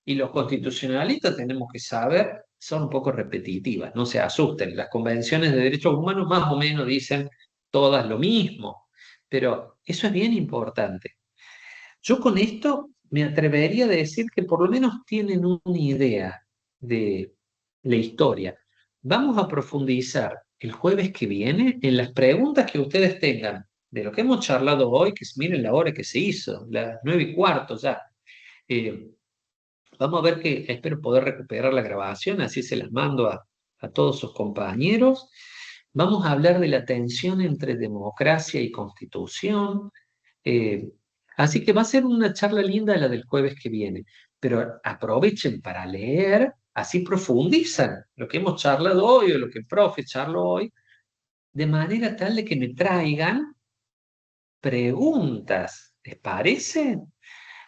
Y los constitucionalistas tenemos que saber, son un poco repetitivas, no se asusten. Las convenciones de derechos humanos más o menos dicen todas lo mismo, pero eso es bien importante. Yo con esto me atrevería a decir que por lo menos tienen una idea de la historia. Vamos a profundizar el jueves que viene en las preguntas que ustedes tengan de lo que hemos charlado hoy, que miren la hora que se hizo, las 9:15 ya. Vamos a ver que espero poder recuperar la grabación, así se las mando a todos sus compañeros. Vamos a hablar de la tensión entre democracia y constitución. Así que va a ser una charla linda la del jueves que viene, pero aprovechen para leer, así profundizan lo que hemos charlado hoy o lo que el profe charló hoy, de manera tal de que me traigan preguntas. ¿Les parece?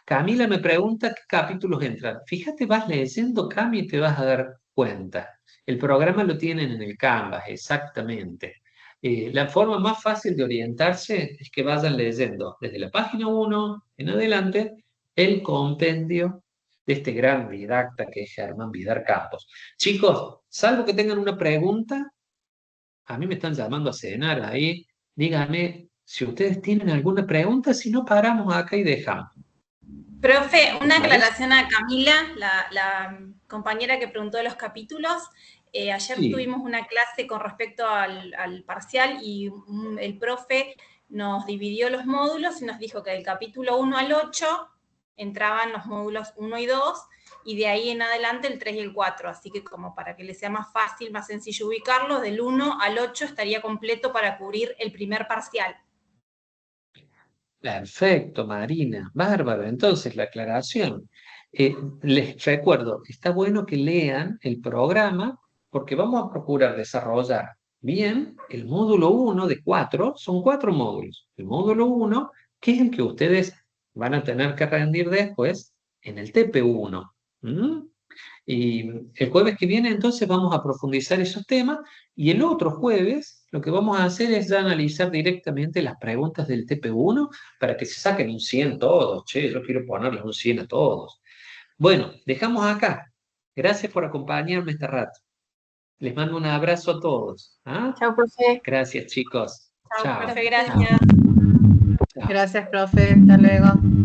Camila me pregunta qué capítulos entran. Fíjate, vas leyendo, Cami, y te vas a dar cuenta. El programa lo tienen en el Canvas, exactamente. La forma más fácil de orientarse es que vayan leyendo desde la página 1 en adelante el compendio de este gran didacta que es Germán Vidar Campos. Chicos, salvo que tengan una pregunta, a mí me están llamando a cenar ahí. Díganme si ustedes tienen alguna pregunta, si no paramos acá y dejamos. Profe, una ¿Vale? aclaración a Camila, la compañera que preguntó de los capítulos. Ayer Sí. tuvimos una clase con respecto al parcial y el profe nos dividió los módulos y nos dijo que del capítulo 1 al 8 entraban los módulos 1 y 2 y de ahí en adelante el 3 y el 4. Así que como para que les sea más fácil, más sencillo ubicarlos, del 1 al 8 estaría completo para cubrir el primer parcial. Perfecto, Marina. Bárbaro. Entonces, la aclaración. Les recuerdo, está bueno que lean el programa porque vamos a procurar desarrollar bien el módulo 1 de 4. Son 4 módulos. El módulo 1, que es el que ustedes van a tener que rendir después en el TP1. Y el jueves que viene entonces vamos a profundizar esos temas y el otro jueves lo que vamos a hacer es ya analizar directamente las preguntas del TP1 para que se saquen un 100 todos. Che, yo quiero ponerles un 100 a todos. Bueno, dejamos acá. Gracias por acompañarme este rato. Les mando un abrazo a todos. ¿Ah? Chao, profe. Gracias, chicos. Chao, Chao. profe, gracias. Chao. Gracias, profe. Hasta luego.